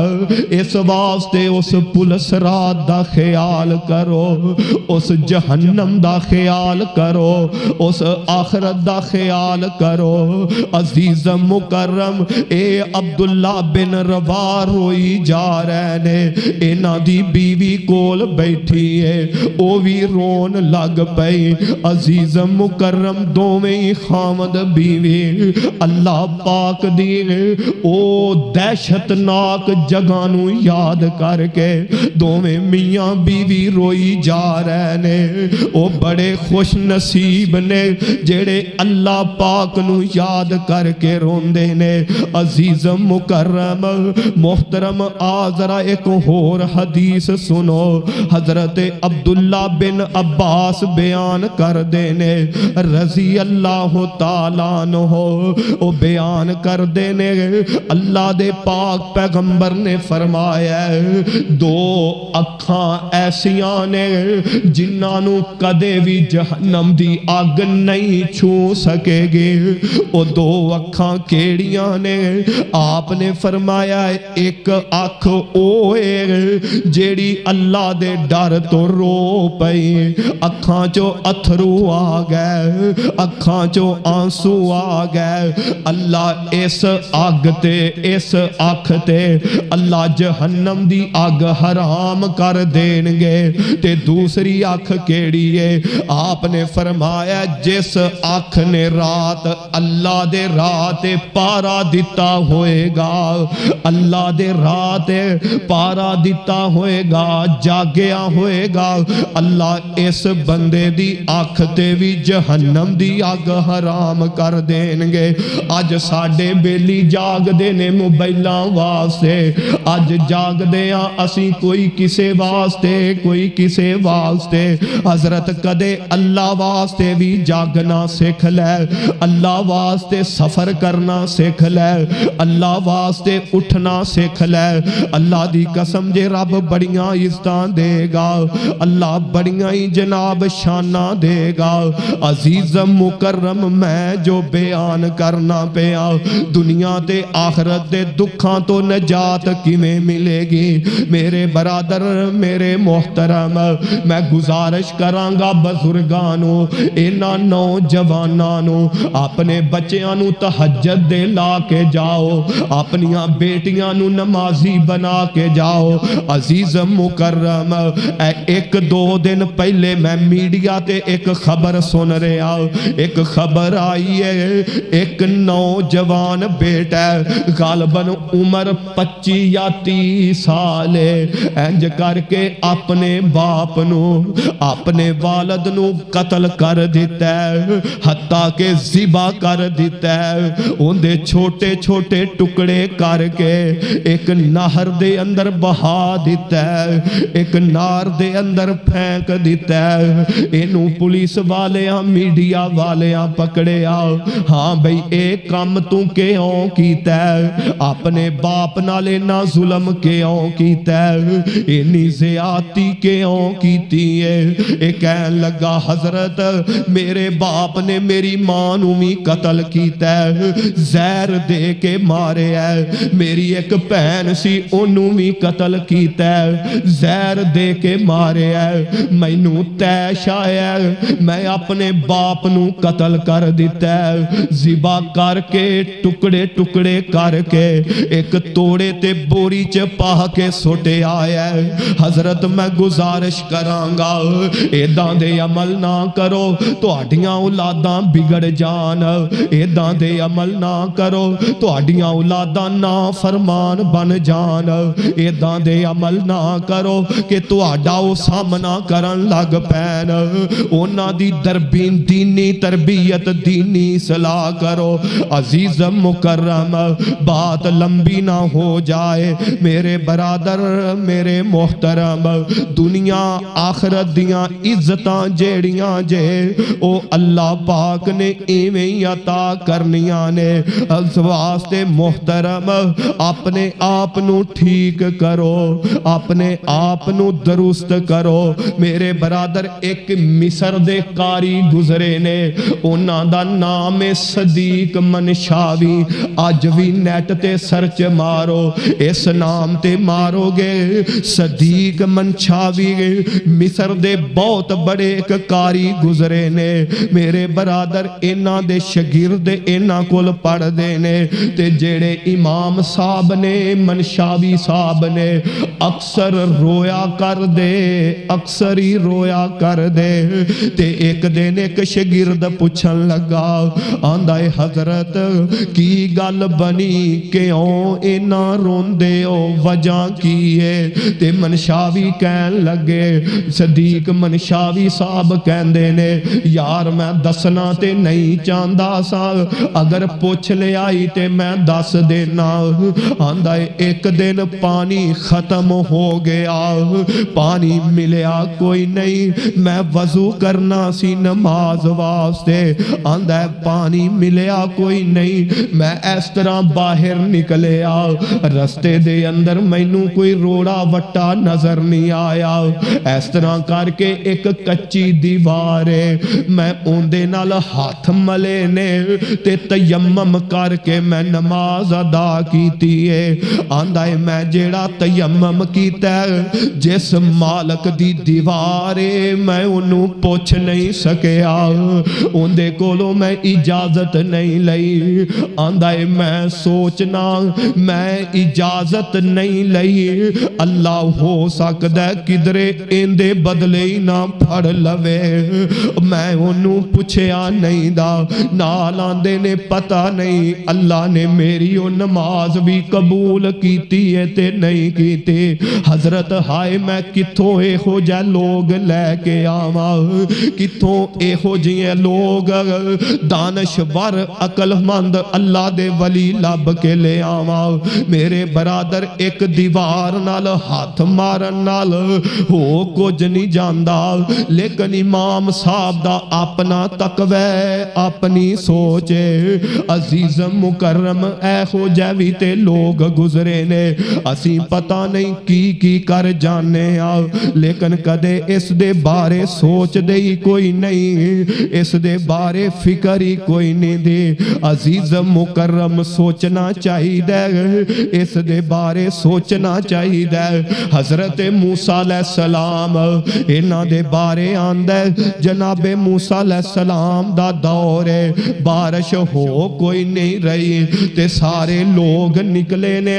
اس واسطے اس پولیس رات دا خیال کرو اس جہنم دا خیال کرو اس آخرت دا خیال کرو عزیز مکرم اے عبداللہ بن روا روئی جا رہے نے اینا دی بیوی کول بیٹھی ہے او بھی رون لگ پئی عزیز مکرم دو میں خامد بیوی اللہ پاک دی او دہشتناک جگانوں یاد کر کے دو میں میاں بیوی روئی جا رہے نے او بڑے خوش نصیب نے جڑے اللہ پاک نو یاد کر کے روندے نے عزیز مکرم محترم آذرا ایک اور حدیث سنو حضرت عبداللہ بن عباس بیان کر دینے رضی اللہ تعالیٰ عنہ او بیان کر دینے اللہ دے پاک پیغمبر نے فرمایا دو اکھاں ایسیاں نے جنہاں کدے بھی جہنم دی آگ نہیں چھو سکے گی او دو اکھاں کیڑیاں نے آپ نے فرمایا ایک اکھ اوے جیڑی اللہ دے ڈر تو رو پئی اکھاں چو اتھرو آ گئے اکھاں چو آنسو آ گئے اللہ اس آگ تے اس اکھ تے اللہ جہنم دی آگ حرام کر دین گے تے دوسری اکھ کیڑی ہے آپ نے فرمایا جس اکھ نے رات اللہ دے رات پارا دیتا ہوئے گا اللہ دے رات پارا دیتا ہوئے گا جاگیا ہوئے گا اللہ اس بندے دی آنکھ تے بھی جہنم دی آگ حرام کر دیں گے آج ساڑے بیلی جاگ دینے موبائلاں واسطے آج جاگ دیا اسی کوئی کسے واسطے کوئی کسے واسطے حضرت کدے اللہ واسطے بھی جاگنا سکھ لے اللہ واسطے سفر کرنا سکھ لے اللہ واسطے اٹھنا سکھ لے اللہ دی قسم جے رب بڑیاں عزتاں دے گا اللہ بڑیاں ہی جناب شانہ دے گا عزیز مکرم میں جو بیان کرنا پیا دنیا تے آخرت دے دکھاں تو نجات کی میں ملے گی میرے برادر میرے محترم میں گزارش کرانگا بزرگانوں اینا نوجوانانوں اپنے بچیانوں تہجد دے لا کے جاؤ اپنیاں بیٹیانوں نمازی بنا کے جاؤ عزیز مکرم ایک دو دن پہلے میں میڈیا تے ایک خبر سن رہا ایک خبر آئی ہے ایک نوجوان بیٹا غالباً عمر 25 یا 30 سال انج کر کے اپنے باپ نو اپنے والد نو قتل کر دیتا ہے حتیٰ کہ ذبح کر دیتا ہے ان دے چھوٹے چھوٹے ٹکڑے کر کے ایک نہر دے اندر بہا دیتا ہے ایک نار دے اندر پھینک دیتا ہے انہوں پولیس والیاں میڈیا والیاں پکڑے آؤ ہاں بھئی ایک کام تو کیوں کیتا ہے اپنے باپ نالے نہ ظلم کیوں کیتا ہے انہی زیادتی کیوں کیتی ہے ایک کہن لگا حضرت میرے باپ نے میری ماں نو بھی قتل کیتا ہے زہر دے کے مارے ہے میری ایک بہن سی انہوں بھی قتل کیتا ہے زہر دے کے مارے ہے میں نو تیش آیا ہے میں اپنے باپ نو قتل کر دیتا ہے ذبح کر کے ٹکڑے ٹکڑے کر کے ایک توڑے تے بوری چپاہ کے سوٹے آیا ہے حضرت میں گزارش کرانگا ایداں دے عمل نہ کرو تو آڑیاں اولاداں بگڑ جان ایداں دے عمل نہ کرو تو آڑیاں اولاداں نا فرمان بن جان ایداں دے عمل نہ کرو کہ تو آڑاؤ سامنا کرن لگ پین اونا دی دربین دینی تربیت دینی صلاح کرو عزیز مکرم بات لمبی نہ ہو جائے۔ میرے برادر میرے محترم، دنیا آخرت دیاں عزتاں جیڑیاں جے او اللہ پاک نے ایویں عطا کرنیاں نے۔ اس واسطے محترم اپنے آپ نو ٹھیک کرو، اپنے آپ نو درست کرو۔ میرے برادر ایک مصر دے قاری گزرے نے، انہاں دا نام صدیق منشاوی۔ آج بھی نیٹ تے سرچ مارو، اس نام تے مارو گے صدیق منشاوی، مصر دے بہت بڑے ایک قاری گزرے نے۔ میرے برادر انہاں دے شگرد انہاں کول پڑھ دے نے، تے جیڑے امام صاحب نے منشاوی صاحب نے اکثر رویا کر دے، اکثر ہی رویا کر دے۔ تے ایک دن ایک شگرد پوچھن لگا، آندہ حضرت کی گل بنی کیوں اینا روندے ہو، وجہ کی ہے؟ تے منشاوی کہن لگے، صدیق منشاوی صاحب کہندے نے، یار میں دسنا تے نہیں چاندہ سا، اگر پوچھ لے آئی تے میں دس دینا۔ آندہ ایک دن پانی ختم ہو گیا، پانی ملیا کوئی نہیں، میں وضو کرنا سی نماز واسطے۔ آندہ پانی ملیا کوئی نہیں، میں اس طرح باہر نکلیا، رستے دے اندر مینوں کوئی روڑا وٹا نظر نہیں آیا، اس طرح کر کے ایک کچی دیوار ہے، میں اوندے نال ہاتھ ملے نے تے تیمم کر کے میں نماز ادا کیتی ہے۔ آندہ میں جیڑا تیمم کیتا ہے، جس مالک دی دیوار ہے میں انہوں پوچھ نہیں سکیا، اوندے کولوں میں اجازت نہیں لئی۔ آندہ میں سوچنا میں اجازت نہیں لئی، اللہ ہو سکتا ہے کدرے اندے بدلے ہی نہ پھڑ لوے، میں انہوں پوچھیا نہیں دا، نال آندے نے پتہ نہیں اللہ نے میری وہ نماز بھی قبول کیتی ہے تے نہیں کیتی۔ حضرت ہائے میں کتھوں اے ہو جائے لوگ لے کے آما، کتھوں اے ہو جائے لوگ دانشور عقل مند اللہ دے ولی لب کے لے آما۔ میرے برادر ایک دیوار نال ہاتھ مارن نال ہو کچھ نہیں جاندہ، لیکن امام صاحب دا اپنا تقوی اپنی سوچے۔ عزیز مکرم اے ہو جیوی تے لوگ گزرے نے، اسی پتہ نہیں کی کر جانے آ، لیکن کدے اس دے بارے سوچ دے ہی کوئی نہیں، اس دے بارے فکر ہی کوئی نہیں دے۔ عزیز مکرم سوچنا چاہی دے، اس دے بارے سوچنا چاہی دے۔ حضرت موسیٰ علیہ السلام انہاں دے بارے آندے، جناب موسیٰ علیہ السلام دا دور ہے، بارش ہو کوئی نہیں رہی، تے سارے لوگ نکلے نے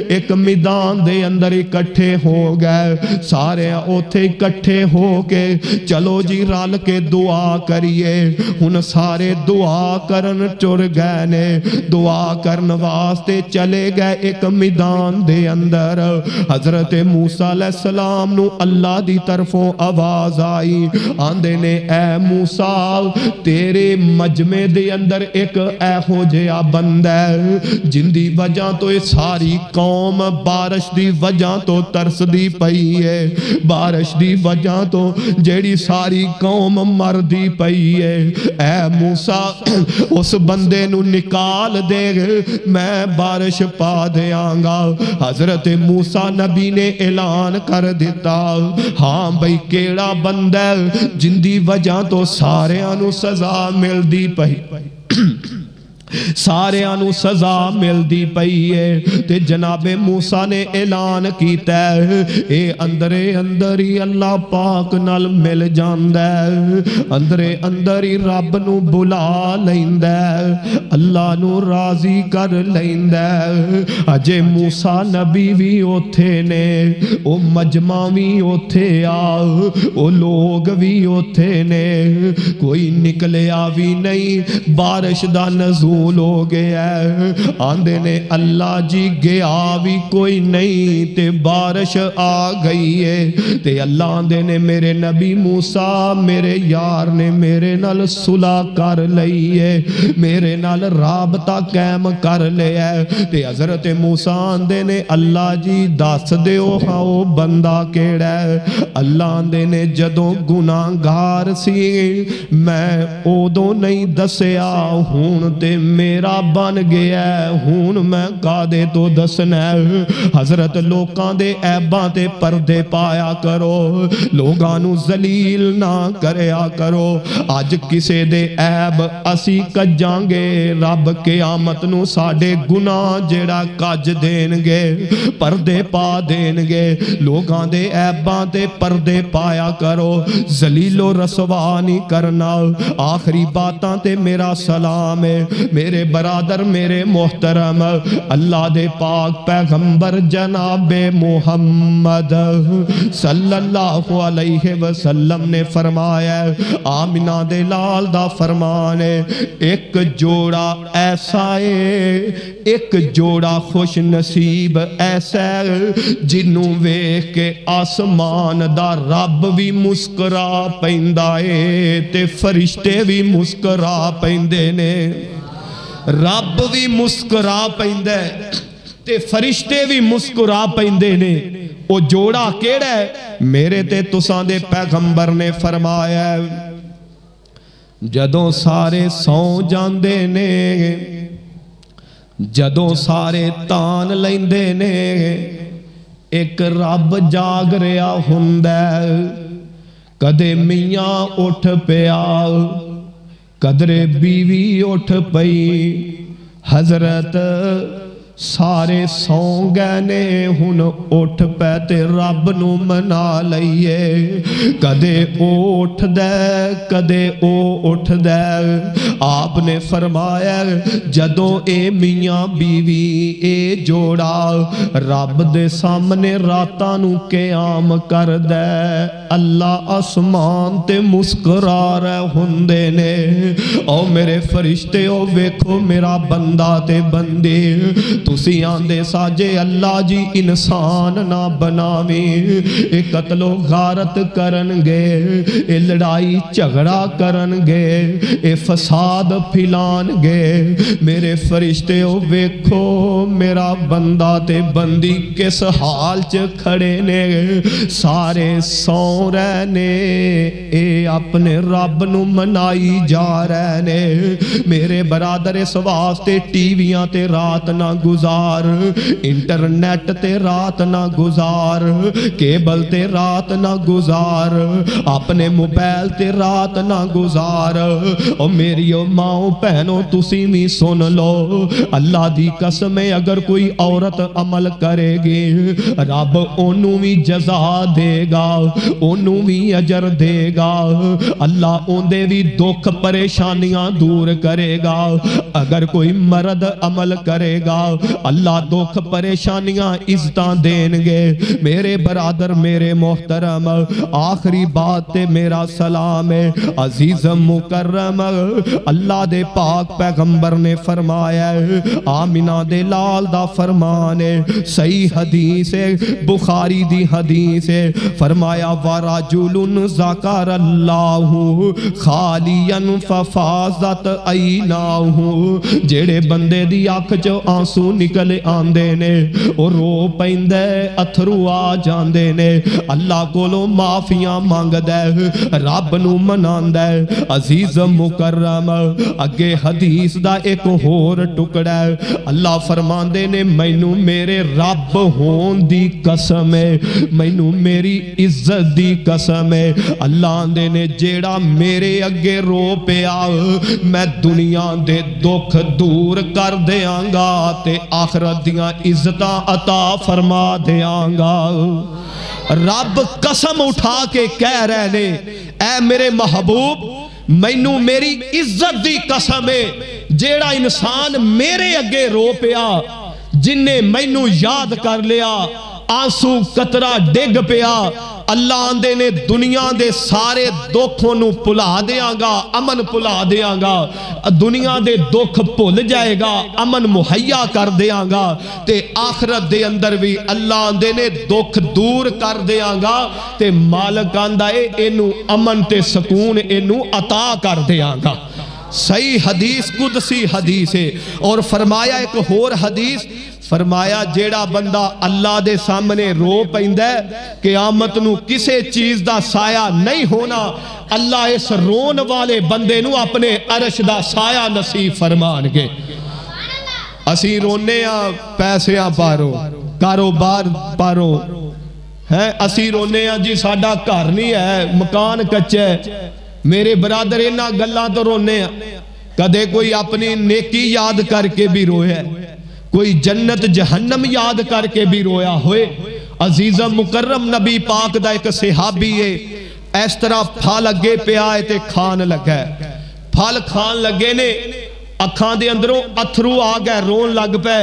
ایک میدان دے اندر اکٹھے ہو گئے، سارے اوتھے اکٹھے ہو کے چلو جی رال کے دعا کریے۔ ہن سارے دعا کرن چور گئے نے، دعا کرن واسطے چلے گئے ایک میدان دے اندر۔ حضرت موسیٰ علیہ السلام نو اللہ دی طرفوں آواز آئی، آندے نے اے موسیٰ تیرے مجمع دے اندر ایک اے ہو جیا بندہ جن دی وجہ تو ساری قوم بارش دی وجہ تو ترس دی پئی ہے، بارش دی وجہ تو جیڑی ساری قوم مر دی پئی ہے۔ اے موسیٰ اس بندے نو نکال دے، میں بارش پا دیاں گا۔ حضرت موسیٰ نبی نے اعلان کر دیتا، ہاں بھئی کیڑا بندہ جن دی وجہ تو سارے انو سزا مل دی پئی، سارے انو سزا مل دی پئی ہے۔ تے جناب موسیٰ نے اعلان کیتا ہے، اے اندرے اندر ہی اللہ پاک نال مل جاندہ ہے، اندرے اندر ہی رب نو بلا لیندہ ہے، اللہ نو راضی کر لیندہ ہے۔ اجے موسیٰ نبی بھی اوتھے نے، او مجمع بھی اوتھے آ، او لوگ بھی اوتھے نے، کوئی نکلیا بھی نہیں، بارش دا نزول ہو گیا آندے نے اللہ جی گیا بھی کوئی نہیں تے بارش آ گئی ہے تے اللہ آندے نے میرے نبی موسیٰ میرے یار نے میرے نال صلح کر لئی ہے میرے نال رابطہ قائم کر لیا ہے تے حضرت موسیٰ آندے نے اللہ جی دس دیو ہاں وہ بندہ کیڑا ہے اللہ آندے نے جدوں گناہ گار سی میں اودوں نہیں دسیا ہون تے میرا بن گیا ہون میں قادے تو دسنا حضرت لوکاں دے عیباں تے پردے پایا کرو لوگانو ذلیل نہ کریا کرو آج کسے دے عیب اسی کجانگے رب قیامت نو ساڑے گناہ جیڑا کج دین گے پردے پا دین گے لوگاں دے عیباں تے پردے پایا کرو ذلیل و رسوا نہیں کرنا آخری باتاں تے میرا سلام ہے میرے برادر میرے محترم اللہ دے پاک پیغمبر جناب محمد صلی اللہ علیہ وسلم نے فرمایا آمنہ دے لال دا فرمان ہے ایک جوڑا ایسا ہے ایک جوڑا خوش نصیب ایسا ہے جنوں ویکھ کے آسمان دا رب بھی مسکرا پیندا ہے تے فرشتے بھی مسکرا پیندے نے رب بھی مسکرا پیندے تے فرشتے بھی مسکرا پیندے نے او جوڑا کیڑا ہے میرے تے تساں دے پیغمبر نے فرمایا ہے جدوں سارے سو جاندے نے جدوں سارے تان لیندے نے ایک رب جاگ رہا ہوندا کدے میاں اٹھ پیا قدرے بیوی اٹھ پئی حضرت سارے سو گئے نے ہن اٹھ پے تے رب نو منا لئیے کدے او اٹھ دے کدے او اٹھ دے آپ نے فرمایا جدوں اے میاں بیوی اے جوڑا رب دے سامنے راتاں نو قیام کر دے اللہ آسمان تے مسکرا رہے ہوندے نے او میرے فرشتے او ویکھو میرا بندہ تے بندے تسی آندے ساجے اللہ جی انسان نہ بناویں اے قتل و غارت کرنگے اے لڑائی جھگڑا کرنگے اے فساد پھیلانگے میرے فرشتے او ویکھو میرا بندہ تے بندی کس حال چ کھڑے نے سارے سو رہنے اے اپنے رب نو منائی جا رہنے میرے برادر اس واسطے ٹی ویاں تے رات نہ گزار انٹرنیٹ تے رات نہ گزار کیبل تے رات نہ گزار اپنے موبائل تے رات نہ گزار او میری او ماں پہنو تسی بھی سن لو اللہ دی قسم ہے اگر کوئی عورت عمل کرے گی رب انہوں بھی جزا دے گا انہوں بھی اجر دے گا اللہ اندے بھی دکھ پریشانیاں دور کرے گا اگر کوئی مرد عمل کرے گا اللہ دکھ پریشانیاں عزتاں دین گے میرے برادر میرے محترم آخری بات تے میرا سلام ہے عزیز مکرم اللہ دے پاک پیغمبر نے فرمایا ہے آمنہ دے لال دا فرمان ہے صحیح حدیث ہے بخاری دی حدیث ہے فرمایا وَرَجُلٌ ذَكَرَ اللَّهُ خَالِيًا فَفَازَتْ عَيْنَاهُ جیڑے بندے دی آنکھ چ آنسو نکل آندے نے او رو پیندے اتھرو آ جاندے نے اللہ کولو معافیاں مانگ دے رب نو مناندے عزیز مکرم اگے حدیث دا ایک ہور ٹکڑا ہے اللہ فرماندے نے مینوں میرے رب ہون دی قسم ہے مینوں میری عزت دی قسم ہے اللہ آندے نے جیڑا میرے اگے رو پیا میں دنیا دے دکھ دور کر دیاں گا تے آخرت دیاں عزتاں عطا فرما دیاں گا رب قسم اٹھا کے کہہ رہے نے اے میرے محبوب مینوں میری عزت دی قسم ہے جیڑا انسان میرے اگے رو پیا جن نے مینوں یاد کر لیا آنسو قطرہ ڈگ پیا اللہ آندے نے دنیا دے سارے دکھوں نو بھلا دیاں گا، امن بھلا دیاں گا، دنیا دے دکھ بھول جائے گا، امن مہیا کر دیاں گا، تے آخرت دے اندر بھی اللہ آندے نے دکھ دور کر دیاں گا، تے مالک آندہ اینو امن تے سکون اینو عطا کر دیاں گا۔ صحیح حدیث قدسی حدیث ہے، اور فرمایا ایک اور حدیث، فرمایا جیڑا بندہ اللہ دے سامنے رو پیندا ہے قیامت نو کسے چیز دا سایہ نہیں ہونا، اللہ اس رون والے بندے نو اپنے عرش دا سایہ نصیب فرمان گے۔ اسی رونے ہاں پیسیاں پارو، کاروبار پارو، اسی رونے ہاں جی ساڈا گھر نہیں ہے، مکان کچا ہے۔ میرے برادر انہاں گلاں تو رونے ہاں، کدے کوئی اپنی نیکی یاد کر کے بھی رویا ہے، کوئی جنت جہنم یاد کر کے بھی رویا ہوئے۔ عزیزم مکرم نبی پاک دا ایک صحابی ہے، اس طرح پھل اگے پہ آئے تے کھان لگا ہے، پھل کھان لگے نے اکھاں دے اندروں اتھرو آ گئے، رون لگ پے،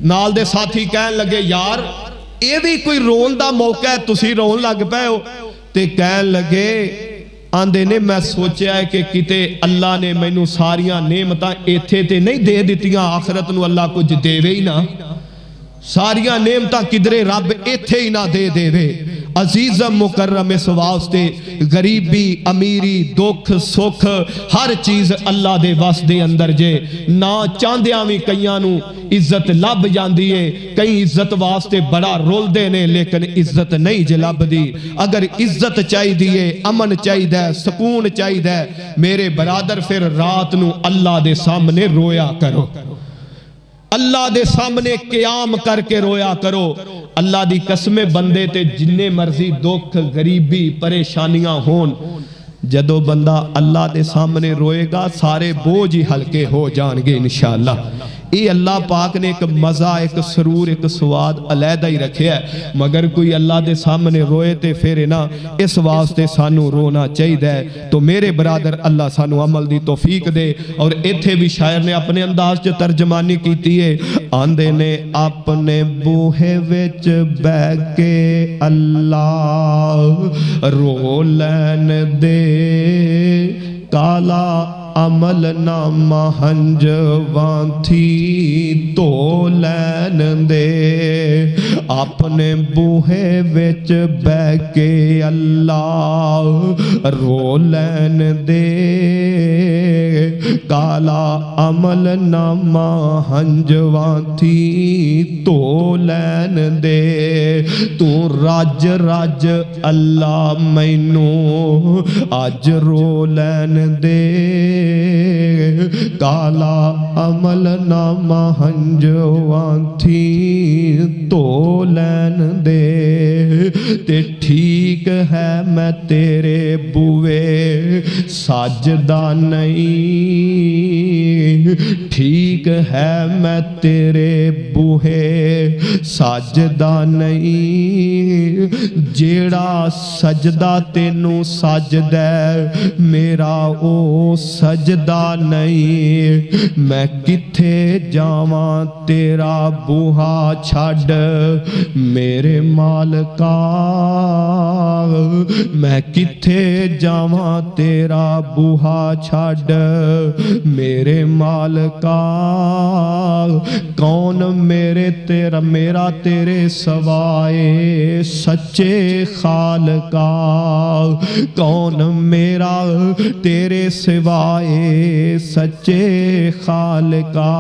نال دے ساتھی کہن لگے یار اے بھی کوئی رون دا موقع ہے تسی رون لگ پے ہو، تے کہن لگے آندے نے میں سوچیا ہے کہ کتے اللہ نے میں نو ساریاں نعمتاں ایتھے تے نہیں دے دیتیاں، آخرت نو اللہ کچھ دے وے ہی نہ، ساریاں نعمتاں کدرے رب ایتھے ہی نہ دے دے وے۔ عزیزم مکرم اس واسطے غریبی امیری دکھ سکھ ہر چیز اللہ دے وس دے اندر جے، نہ چاندیاں بھی کئیاں نو عزت لب جاندی ہے، کئی عزت واسطے بڑا رول دے نے لیکن عزت نہیں جے لب دی۔ اگر عزت چاہی دیئے، امن چاہی دے، سکون چاہی دے، میرے برادر پھر رات نو اللہ دے سامنے رویا کرو، اللہ دے سامنے قیام کر کے رویا کرو۔ اللہ دی قسم بندے تے جننے مرضی دکھ غریبی پریشانیاں ہون، جدو بندہ اللہ دے سامنے روئے گا سارے بوجھ ہی ہلکے ہو جان گے انشاءاللہ۔ یہ اللہ پاک نے ایک مزہ، ایک سرور، ایک سواد علیحدہ ہی رکھے ہے، مگر کوئی اللہ دے سامنے روئے تے پھر نا اس واسطے سانو رونا چاہی دے۔ تو میرے برادر اللہ سانو عمل دی توفیق دے، اور ایتھے بھی شاعر نے اپنے انداز جو ترجمانی کیتی ہے، آندے نے اپنے بوہے وچ بہ کے اللہ رو لین دے، کالا عمل نامہ ہنجواں تھی تو لین دے، اپنے بوہے وچ بہ کے اللہ رو لین دے، کالا عمل نامہ ہنجواں تھی تو لین دے، تو راج راج اللہ مینوں آج رو لین دے، کالا عمل نامہ ہنجواں تھی تو لین دے، تے ٹھیک ہے میں تیرے بوئے ساجدہ نہیں، ٹھیک ہے میں تیرے بوہے ساجدہ نہیں، جیڑا سجدہ تینوں ساجدہ میرا او سجدہ نہیں، میں کتھے جاواں تیرا بوہا چھڑ میرے مالکا، میں کتھے جاواں تیرا بوہا چھڑ میرے مالکا، کون میرے تیرا میرا تیرے سوائے سچے خالقا، کون میرا تیرے سوائے سچے خالقا،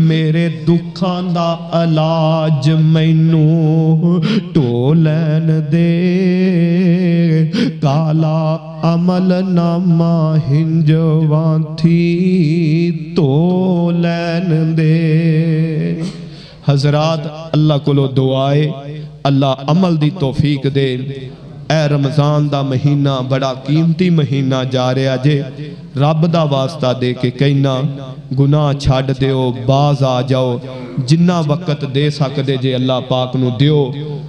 میرے دکھاں دا علاج مینوں ٹولین دے، کالا عمل نامہ ہنجواں تھی تو لین دے۔ حضرات اللہ کولو دعائے اللہ عمل دی توفیق دے۔ اے رمضان دا مہینہ بڑا قیمتی مہینہ جا رہا جے، رب دا واسطہ دے کے کہنا گناہ چھاڑ دیو، باز آ جاؤ، جنہ وقت دے سکتے جے اللہ پاک نو دیو،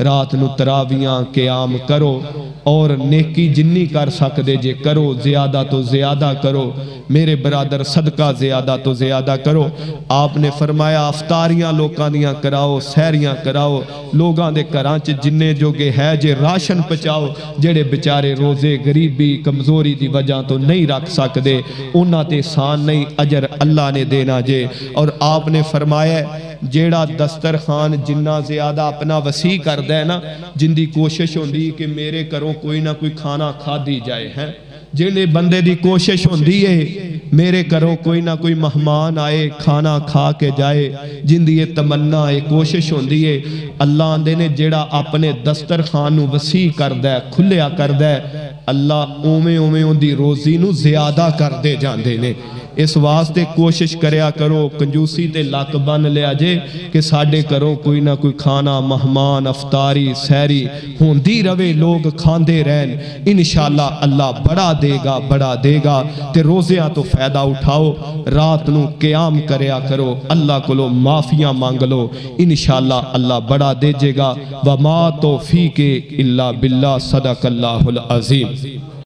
رات نو تراویاں قیام کرو، اور نیکی جنی کر سکتے جے کرو، زیادہ تو زیادہ کرو میرے برادر، صدقہ زیادہ تو زیادہ کرو۔ آپ نے فرمایا افطاریاں لوکاں دیاں کراؤ، سحریاں کراؤ، لوگاں دے گھراں چ جننے جو کہ ہے جے راشن پچاؤ، جڑے بیچارے روزے غریبی کمزوری دی وجہ تو نہیں رکھ سکتے، انہاں تے احسان نہیں، اجر اللہ نے دینا جے۔ اور آپ نے فرمایا جیڑا دسترخوان جنہ زیادہ اپنا وسیع کر دے نا، جن دی کوشش ہوندی کہ میرے کروں کوئی نہ کوئی کھانا کھا دی جائے ہیں، جنہیں بندے دی کوشش ہوندی ہے میرے کروں کوئی نہ کوئی مہمان آئے کھانا کھا کے جائے، جن دی یہ تمنا ہے کوشش ہوندی ہے، اللہ آندے نے جیڑا اپنے دسترخوان نو وسیع کر دے کھلیا کر دے، اللہ اومے اومے ان دی روزی نو زیادہ کر دے جاندے نے۔ اس واسطے کوشش کریا کرو، کنجوسی تے لاک بن لیا جے کہ ساڑھے کرو کوئی نہ کوئی کھانا مہمان افطاری سحری ہوندی روے، لوگ کھاندے رہن، انشاءاللہ اللہ بڑا دے گا تے روزیاں تو فائدہ اٹھاؤ، رات نو قیام کریا کرو، اللہ کو لو معافیاں مانگ لو، انشاءاللہ اللہ بڑا دے جے گا۔ وما توفیق الا باللہ، صدق اللہ العظیم۔